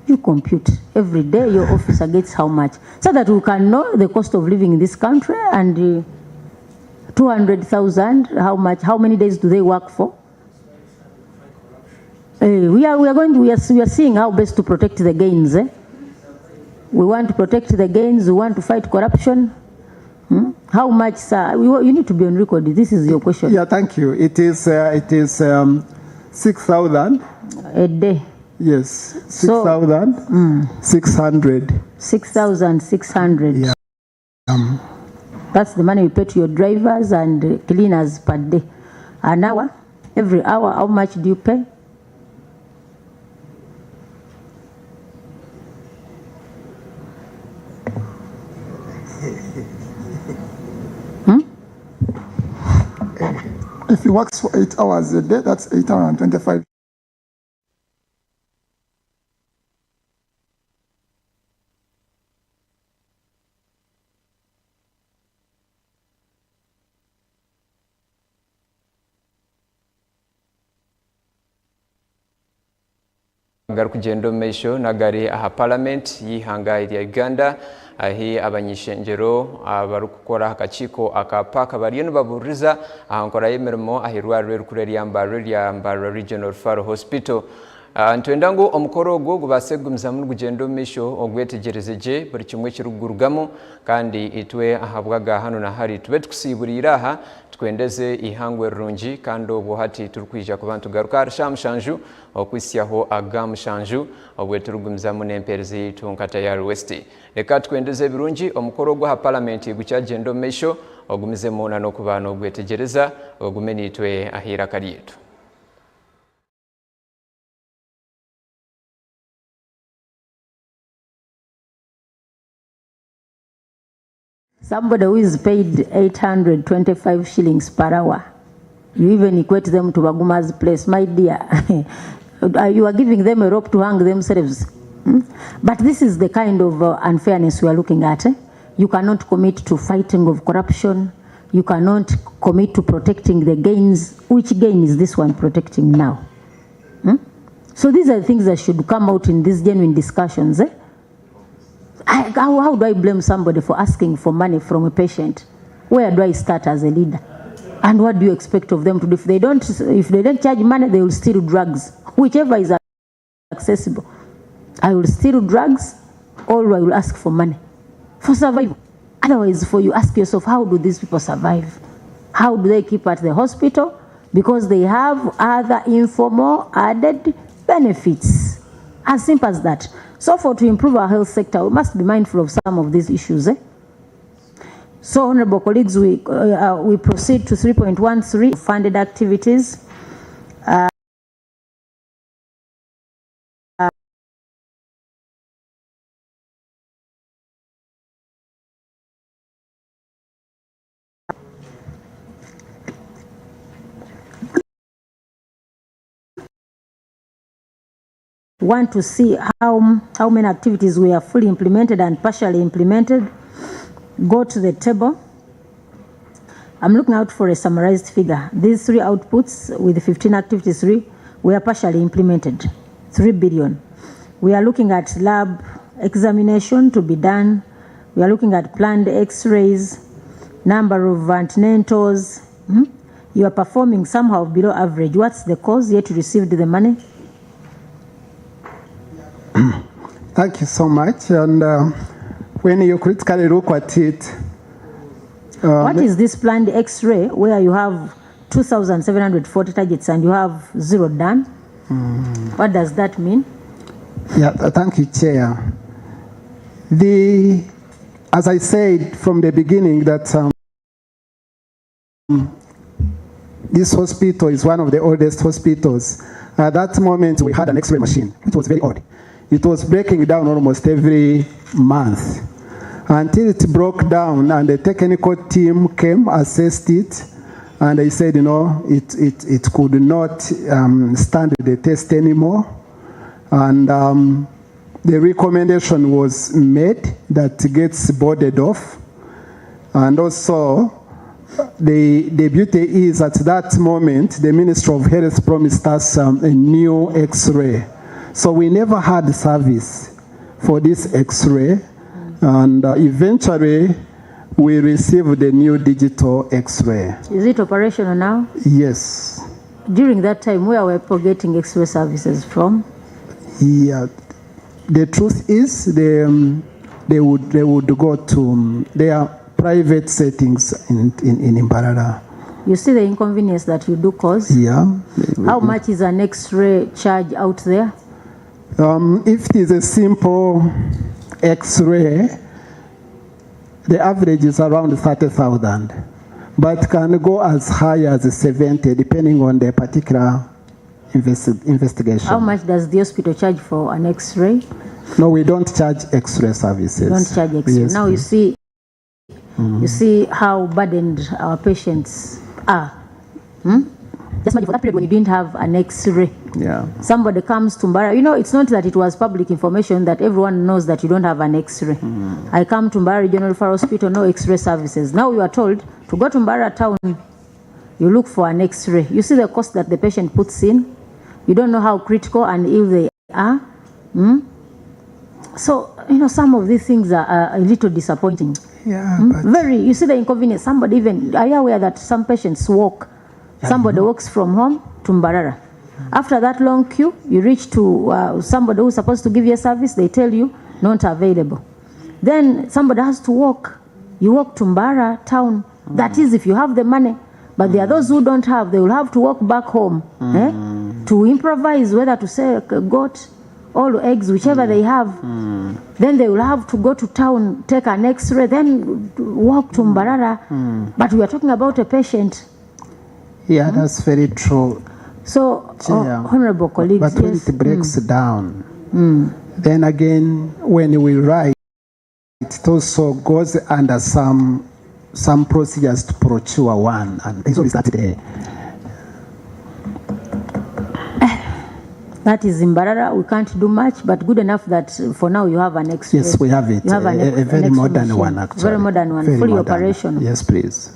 You compute. Every day your officer gets how much. So that we can know the cost of living in this country, and 200,000, how many days do they work for? We are seeing how best to protect the gains. We want to protect the gains, we want to fight corruption. How much, sir? You need to be on record. This is your question. Yeah, thank you. It is 6,000 a day. Yes, 6,600. 6,600. Yeah. That's the money we pay to your drivers and cleaners per day. An hour, every hour, how much do you pay? If he works for 8 hours a day, that's 825. Kugenda meisho nagari aha parliament yihanga ya Uganda ahi abanyishengero abarukukora akachiko akapaka bariyeno baburiza ahankora yemeremo ahirwarwe rukureri yambaro regional faro hospital ntwendango omukoro ogwo gubasegumza mu kugenda meisho ogwetegerezeje buri kimwe kirugurugamo kandi itwe ahabwaga hano na hari tube tukusiburira aha twendeze ihangwe rungi kandi obwo hati turukwija ku bantu garuka shamshanju okwisyaho agamushanju obweturugumza mu nempereze yitu nkata ya West leka twendeze birungi omukoro gwa ha parliament gucyagendo meisho ogumize muna no kubana ogwetegereza ogumeni itwe ahira kali yetu. Somebody who is paid 825 shillings per hour, you even equate them to Baguma's place, my dear. You are giving them a rope to hang themselves. But this is the kind of unfairness we are looking at. You cannot commit to fighting of corruption. You cannot commit to protecting the gains. Which gain is this one protecting now? So these are the things that should come out in these genuine discussions. How do I blame somebody for asking for money from a patient? Where do I start as a leader? And what do you expect of them to do? If they don't charge money, they will steal drugs. Whichever is accessible. I will steal drugs, or I will ask for money for survival. Otherwise, for you ask yourself, how do these people survive? How do they keep at the hospital? Because they have other informal added benefits. As simple as that. So to improve our health sector, we must be mindful of some of these issues. So, honorable colleagues, we proceed to 3.13 funded activities. Want to see how many activities we are fully implemented and partially implemented. Go to the table. I'm looking out for a summarized figure. These 3 outputs with 15 activities, 3 were partially implemented, 3 billion. We are looking at lab examination to be done. We are looking at planned x-rays, number of antenatals. You are performing somehow below average. What's the cause? Yet you received the money. Thank you so much. And when you critically look at it, what is this planned X-ray where you have 2,740 targets and you have 0 done? What does that mean? Yeah, thank you, Chair. As I said from the beginning, that this hospital is one of the oldest hospitals. At that moment, we had an X-ray machine, which was very old. It was breaking down almost every month until it broke down, and the technical team came, assessed it, and they said, it could not stand the test anymore. And the recommendation was made that it gets boarded off. And also, the beauty is at that moment, the Ministry of Health promised us a new X-ray. So we never had service for this X-ray, and eventually we received the new digital X-ray. Is it operational now? Yes. During that time, where were people getting X-ray services from? Yeah, the truth is they would go to their private settings in Mbarara. You see the inconvenience that you do cause? Yeah. How much is an X-ray charge out there? If it is a simple X-ray, the average is around 30,000, but can go as high as 70, depending on the particular investigation. How much does the hospital charge for an X-ray? No, we don't charge X-ray services. You don't charge X-ray. Yes, now you see how burdened our patients are. Just imagine for that period when you didn't have an X-ray. Yeah. Somebody comes to Mbarara. It's not that it was public information that everyone knows that you don't have an X-ray. I come to Mbarara Regional Referral Hospital, no X-ray services. Now you are told to go to Mbarara town, you look for an X-ray. You see the cost that the patient puts in. You don't know how critical and ill they are. So, some of these things are a little disappointing. Yeah. Very. You see the inconvenience. Somebody even, are you aware that some patients walk? Somebody walks from home to Mbarara. After that long queue, you reach to somebody who's supposed to give you a service, they tell you, not available. Then somebody has to walk. You walk to Mbarara town. That is if you have the money. But there are those who don't have, they will have to walk back home to improvise whether to sell goat or eggs, whichever they have. Then they will have to go to town, take an X-ray, then walk to Mbarara. But we are talking about a patient. Yeah, that's very true. So, honorable colleagues, but when it breaks down, then again, when we write, it also goes under some procedures to procure one, and this is that day. That is in Mbarara. We can't do much, but good enough that for now you have an X-ray. Yes, we have it. You have a very modern machine. one, actually. Very modern one, very fully modern. operational. Yes, please.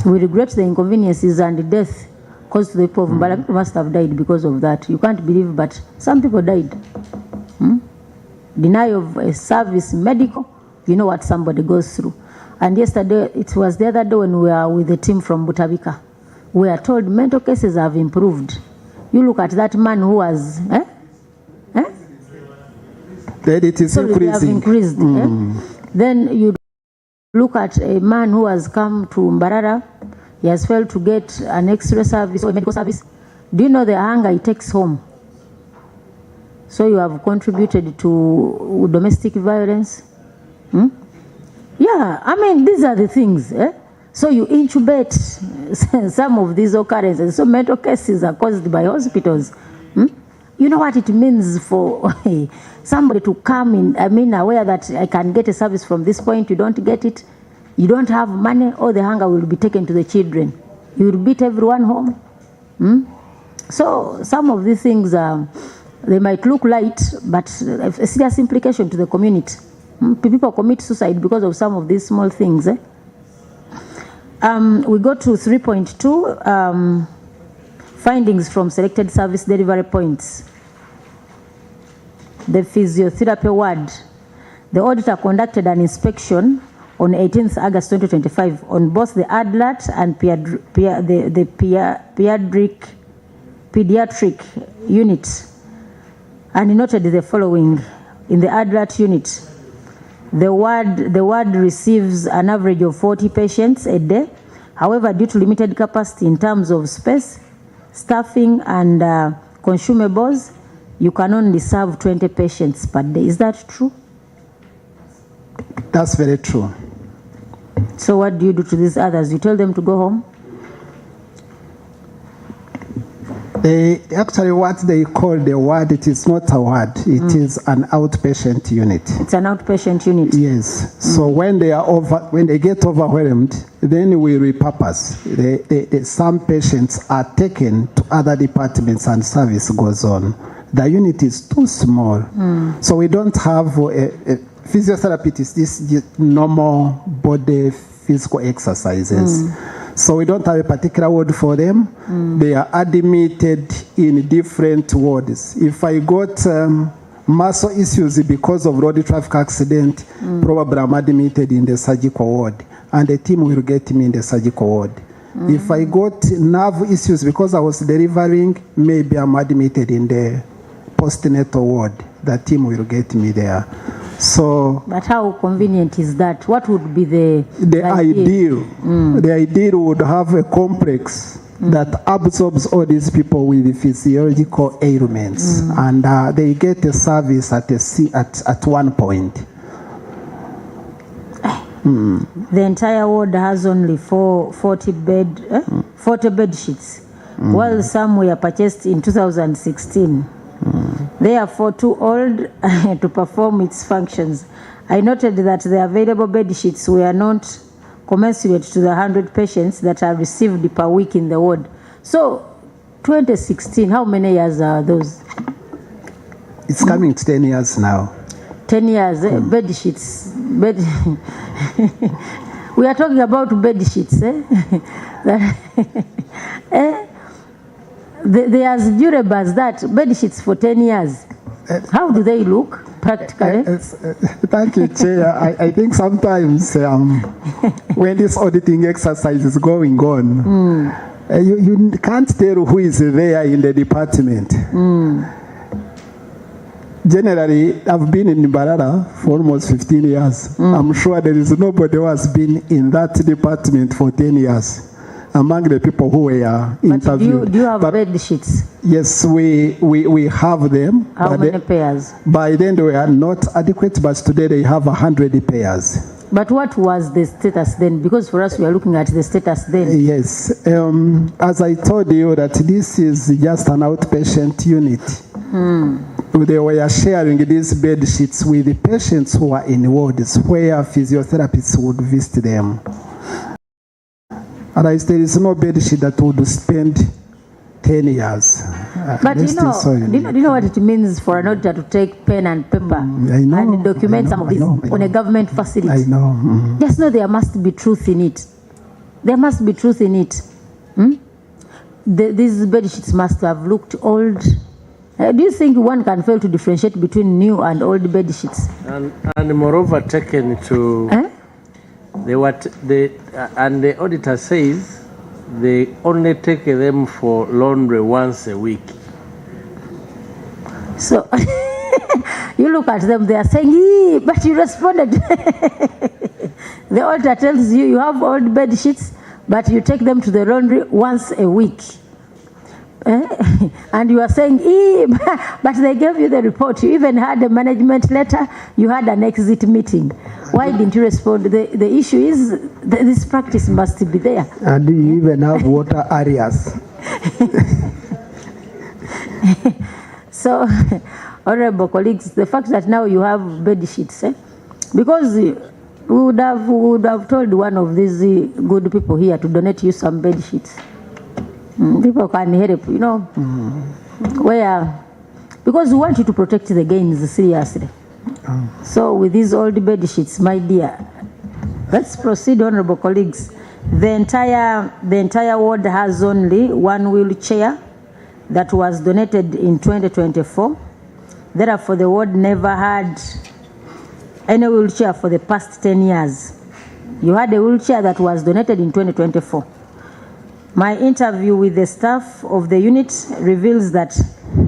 We regret the inconveniences and the death caused to the people of Mbarara. People must have died because of that. You can't believe, but some people died. Denial of a service, medical, you know what somebody goes through. And yesterday, it was the other day when we were with the team from Butabika, we are told mental cases have improved. You look at that man who was, That it is so they have increased. Then you look at a man who has come to Mbarara, he has failed to get an X-ray service or a medical service. Do you know the anger he takes home? So you have contributed to domestic violence? Yeah, Yeah, I mean, these are the things. So you intubate some of these occurrences. So mental cases are caused by hospitals. You know what it means for somebody to come in, I mean, aware that I can get a service from this point, you don't get it, you don't have money, all the hunger will be taken to the children. You will beat everyone home. So some of these things, they might look light, but a serious implication to the community. People commit suicide because of some of these small things. We go to 3.2, findings from selected service delivery points. The physiotherapy ward. The auditor conducted an inspection on 18th August 2025 on both the adult and pediatric units, and he noted the following. In the adult unit, the ward receives an average of 40 patients a day. However, due to limited capacity in terms of space, staffing and consumables, you can only serve 20 patients per day. Is that true? That's very true. So what do you do to these others? You tell them to go home? Actually, what they call the ward, it is not a ward. It is an outpatient unit. It's an outpatient unit. Yes. So when they get overwhelmed, then we repurpose. Some patients are taken to other departments and service goes on. The unit is too small, so we don't have a physiotherapy. Is this normal body physical exercises? So we don't have a particular ward for them. They are admitted in different wards. If I got muscle issues because of road traffic accident, probably I'm admitted in the surgical ward, and the team will get me in the surgical ward. If I got nerve issues because I was delivering, maybe I'm admitted in the postnatal ward. The team will get me there. So, but how convenient is that? What would be the ideal? The ideal would have a complex that absorbs all these people with physiological ailments, and they get a service at one point. The entire ward has only 40 bed sheets, while some were purchased in 2016. Therefore, too old to perform its functions. I noted that the available bed sheets were not commensurate to the 100 patients that are received per week in the ward. So, 2016, how many years are those? It's coming to 10 years now. 10 years, bed sheets. We are talking about bed sheets. They are as durable as that, bed sheets for 10 years. How do they look practically? Thank you, Chair. I think sometimes when this auditing exercise is going on, you can't tell who is there in the department. Generally, I've been in Mbarara for almost 15 years. I'm sure there is nobody who has been in that department for 10 years. Among the people who were interviewed. Do you have bed sheets? Yes, we have them. How many pairs? By then they were not adequate, but today they have 100 pairs. But what was the status then? Because for us we are looking at the status then. Yes, as I told you that this is just an outpatient unit. They were sharing these bed sheets with the patients who are in wards where physiotherapists would visit them. And there is no bed sheet that would spend 10 years. But do you know what it means for an auditor to take pen and paper and document some of this on a government facility? I know. Just know there must be truth in it. There must be truth in it. These bed sheets must have looked old. Do you think one can fail to differentiate between new and old bed sheets? And moreover, taken to... and the auditor says they only take them for laundry once a week. So you look at them, they are saying, but you responded. The auditor tells you you have old bed sheets, but you take them to the laundry once a week. And you are saying, but they gave you the report. You even had a management letter. You had an exit meeting. Why didn't you respond? The issue is this practice must be there. And you even have water areas. So, honorable colleagues, the fact that now you have bed sheets, because we would have told one of these good people here to donate you some bed sheets. People can help, you know, because we want you to protect the gains seriously. So with these old bed sheets, my dear, let's proceed, honorable colleagues. The entire ward has only one wheelchair that was donated in 2024. Therefore, the ward never had any wheelchair for the past 10 years. You had a wheelchair that was donated in 2024. My interview with the staff of the unit reveals that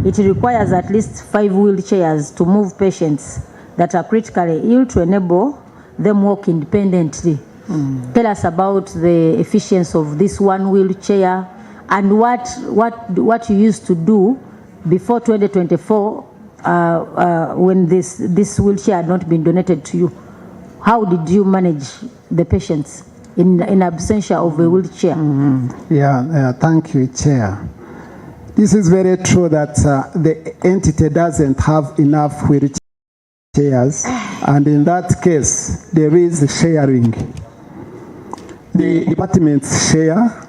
it requires at least 5 wheelchairs to move patients that are critically ill to enable them walk independently. Tell us about the efficiency of this one wheelchair and what you used to do before 2024 when this wheelchair had not been donated to you. How did you manage the patients in absentia of a wheelchair? Thank you, Chair. This is very true that the entity doesn't have enough wheelchairs, and in that case, there is sharing. The departments share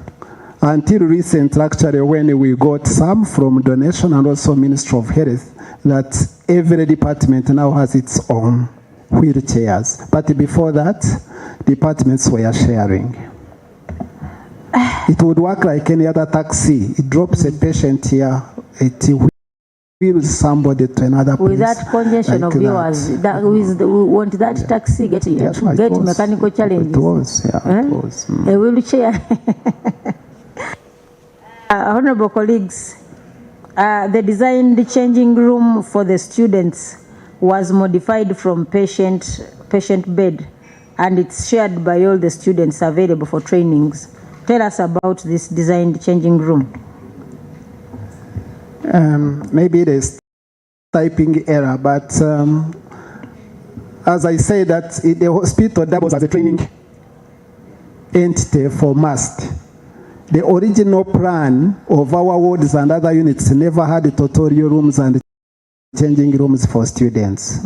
until recently, actually, when we got some from donation and also Ministry of Health, that every department now has its own wheelchairs. But before that, departments were sharing. It would work like any other taxi. It drops a patient here, it wheels somebody to another place. With that congestion like of yours, won't that taxi get mechanical challenges? It was, yeah. It was. A wheelchair. Honorable colleagues, the designed changing room for the students was modified from patient bed, and it's shared by all the students available for trainings. Tell us about this designed changing room. Maybe there's typing error, but as I say that the hospital doubles as a training entity for MAST. The original plan of our wards and other units never had tutorial rooms and changing rooms for students.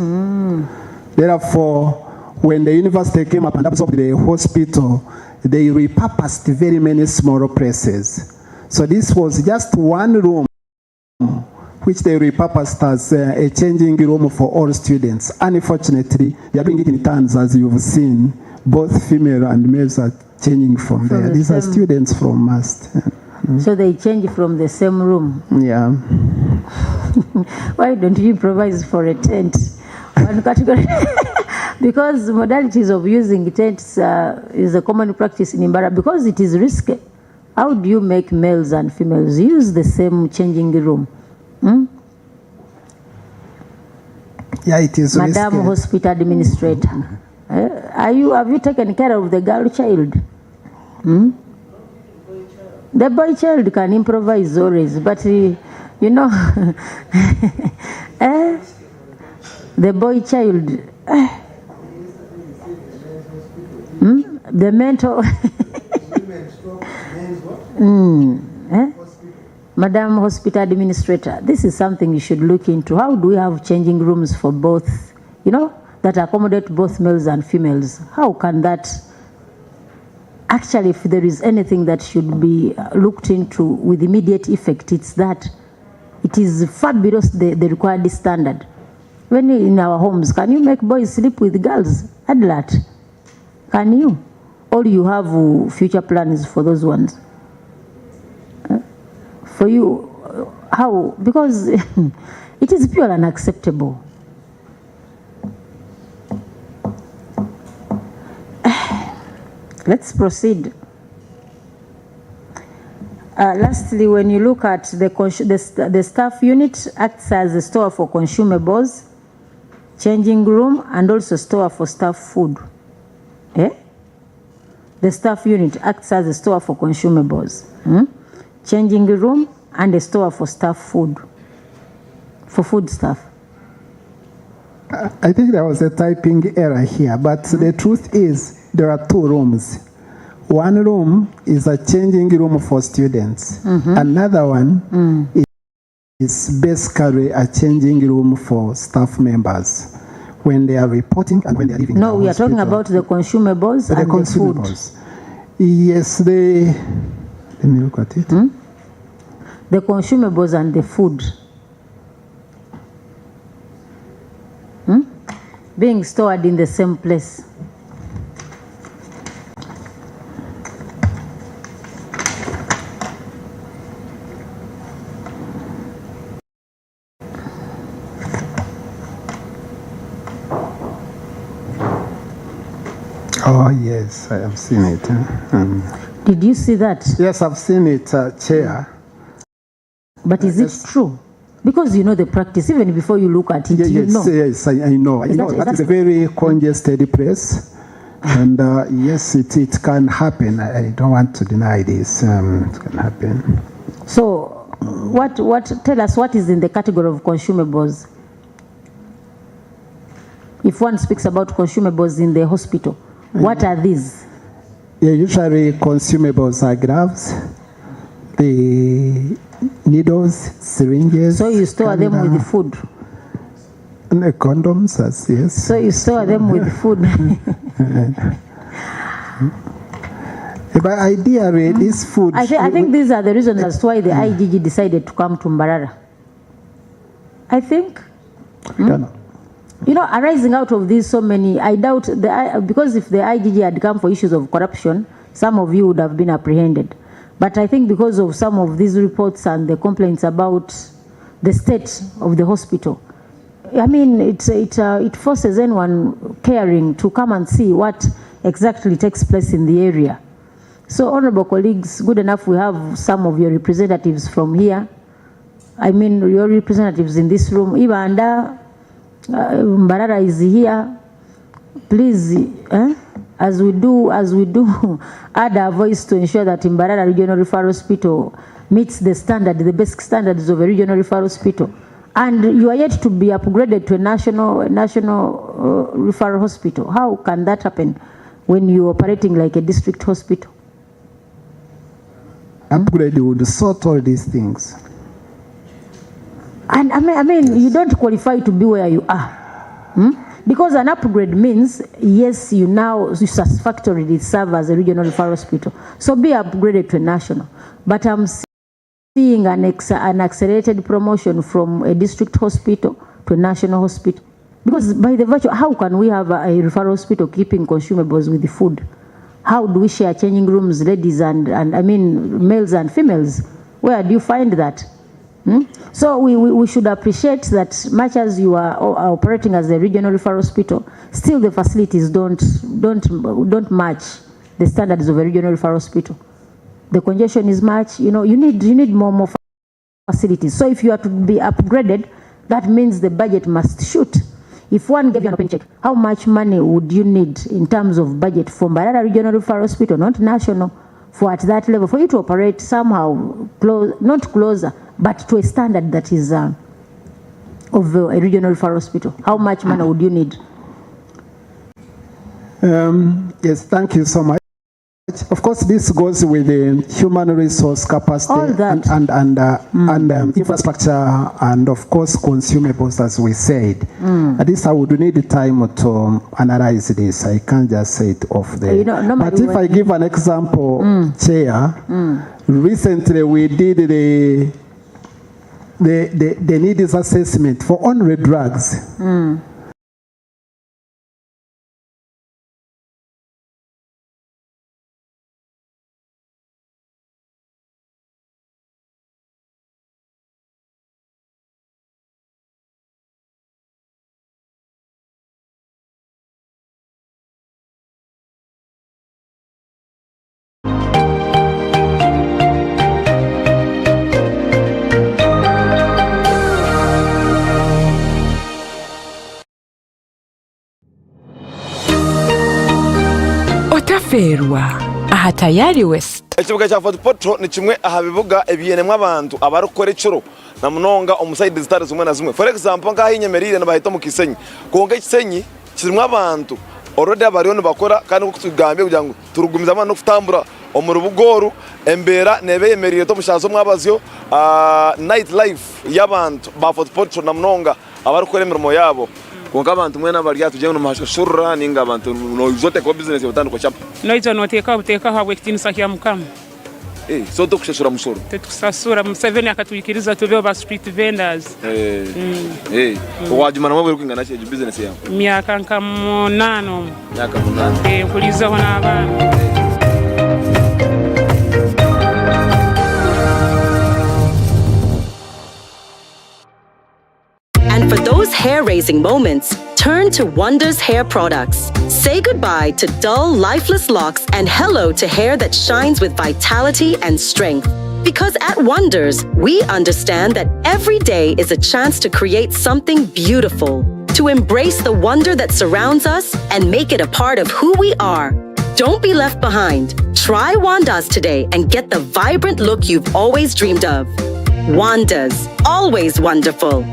Therefore, when the university came up and absorbed the hospital, they repurposed very many smaller places. So this was just one room which they repurposed as a changing room for all students. Unfortunately, they are doing it in turns, as you've seen. Both female and males are changing from there. These are students from MAST. So they change from the same room? Yeah. Why don't you improvise for a tent? One category. Because modalities of using tents is a common practice in Imbara, because it is risky. How do you make males and females use the same changing room? Yeah, it is Madam risky. Hospital Administrator, have you taken care of the girl child? The boy child can improvise always, but you know, the boy child, the mental. Madam Hospital Administrator, this is something you should look into. How do we have changing rooms for both, you know, that accommodate both males and females? How can that, actually, if there is anything that should be looked into with immediate effect, it's that. It is far below the required standard. When in our homes, can you make boys sleep with girls? Adlat, can you? Or you have future plans for those ones? For you, how? Because it is pure unacceptable. Let's proceed. Lastly, when you look at the staff unit, acts as a store for consumables, changing room, and also store for staff food. The staff unit acts as a store for consumables, changing room, and a store for staff food, for food stuff. I think there was a typing error here, but the truth is there are 2 rooms. One room is a changing room for students. Another one is basically a changing room for staff members when they are reporting and when they are leaving. No, we are talking about the consumables and the food. Yes, let me look at it. The consumables and the food. Being stored in the same place. Oh, yes, I have seen it. Did you see that? Yes, I've seen it, Chair. But is it true? Because you know the practice, even before you look at it, you know. Yes, I know. That is a very congested place. And yes, it can happen. I don't want to deny this. It can happen. So, tell us what is in the category of consumables? If one speaks about consumables in the hospital, what are these? Yeah, usually consumables are gloves, the needles, syringes. So you store them with the food? And the condoms, yes. So you store them with food? But ideally, this food... I think these are the reasons as to why the IGG decided to come to Mbarara. I think. I don't know. You know, arising out of these so many, I doubt, because if the IGG had come for issues of corruption, some of you would have been apprehended. But I think because of some of these reports and the complaints about the state of the hospital, I mean, it forces anyone caring to come and see what exactly takes place in the area. So, honorable colleagues, good enough we have some of your representatives from here. I mean, your representatives in this room. Ibanda, Mbarara is here. Please, as we do, add our voice to ensure that Mbarara Regional Referral Hospital meets the standard, the basic standards of a regional referral hospital. And you are yet to be upgraded to a national referral hospital. How can that happen when you're operating like a district hospital? Upgrade would sort all these things. And I mean, you don't qualify to be where you are. Because an upgrade means, yes, you satisfactorily serve as a regional referral hospital. So be upgraded to a national. But I'm seeing an accelerated promotion from a district hospital to a national hospital. Because by the virtue, how can we have a referral hospital keeping consumables with the food? How do we share changing rooms, ladies and I mean males and females? Where do you find that? So we should appreciate that much as you are operating as a regional referral hospital, still the facilities don't match the standards of a regional referral hospital. The congestion is much, you need more facilities. So if you are to be upgraded, that means the budget must shoot. If one gave you an open check, how much money would you need in terms of budget for Mbarara Regional Referral Hospital, not national, for at that level, for you to operate somehow, not closer, but to a standard that is of a regional referral hospital? How much money would you need? Yes, thank you so much. Of course, this goes with the human resource capacity and infrastructure, and of course consumables, as we said. At least I would need time to analyze this. I can't just say it off there. But if I give an example, Chair, recently we did the needs assessment for only drugs. Ferwa aha tayari West. Ekibuga kya Fort Portal ni kimwe aha bibuga ebiyenemwa abantu abarukora icuro na munonga omuside zitari zimwe na zimwe. For example ngaho inyemerire nabahita mu Kisenyi. Konga Kisenyi kirimwe abantu already abariyo bakora kandi uko tugambye kugira ngo turugumiza abantu kutambura omurubugoru embera nebeyemerire to mushazo mwabazyo night life y'abantu ba Fort Portal na munonga abarukora imirimo yabo. Konga abantu mwe n'abarya tujye no mashashura ninga abantu no zote ko business yotandiko chapa. No izo noteka uteka hawe kitinisa kya mukama. So tukushashura musoro. Tetukusasura Museveni akatwikiriza tubeo ba street vendors. Wajimana mwe kwingana cyo business yawe. Myaka nka 8. Myaka 8. Kulizaho n'abana. And for those hair-raising moments, turn to Wonders Hair Products. Say goodbye to dull, lifeless locks and hello to hair that shines with vitality and strength. Because at Wonders, we understand that every day is a chance to create something beautiful, to embrace the wonder that surrounds us and make it a part of who we are. Don't be left behind. Try Wanda's today and get the vibrant look you've always dreamed of. Wanda's, always wonderful.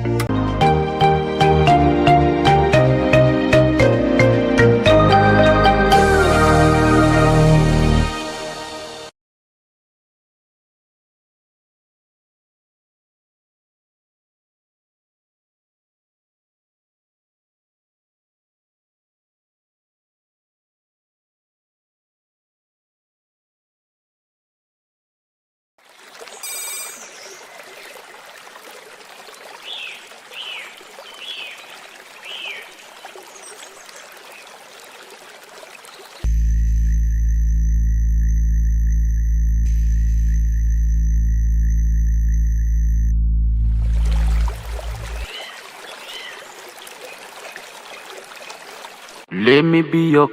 Let me be your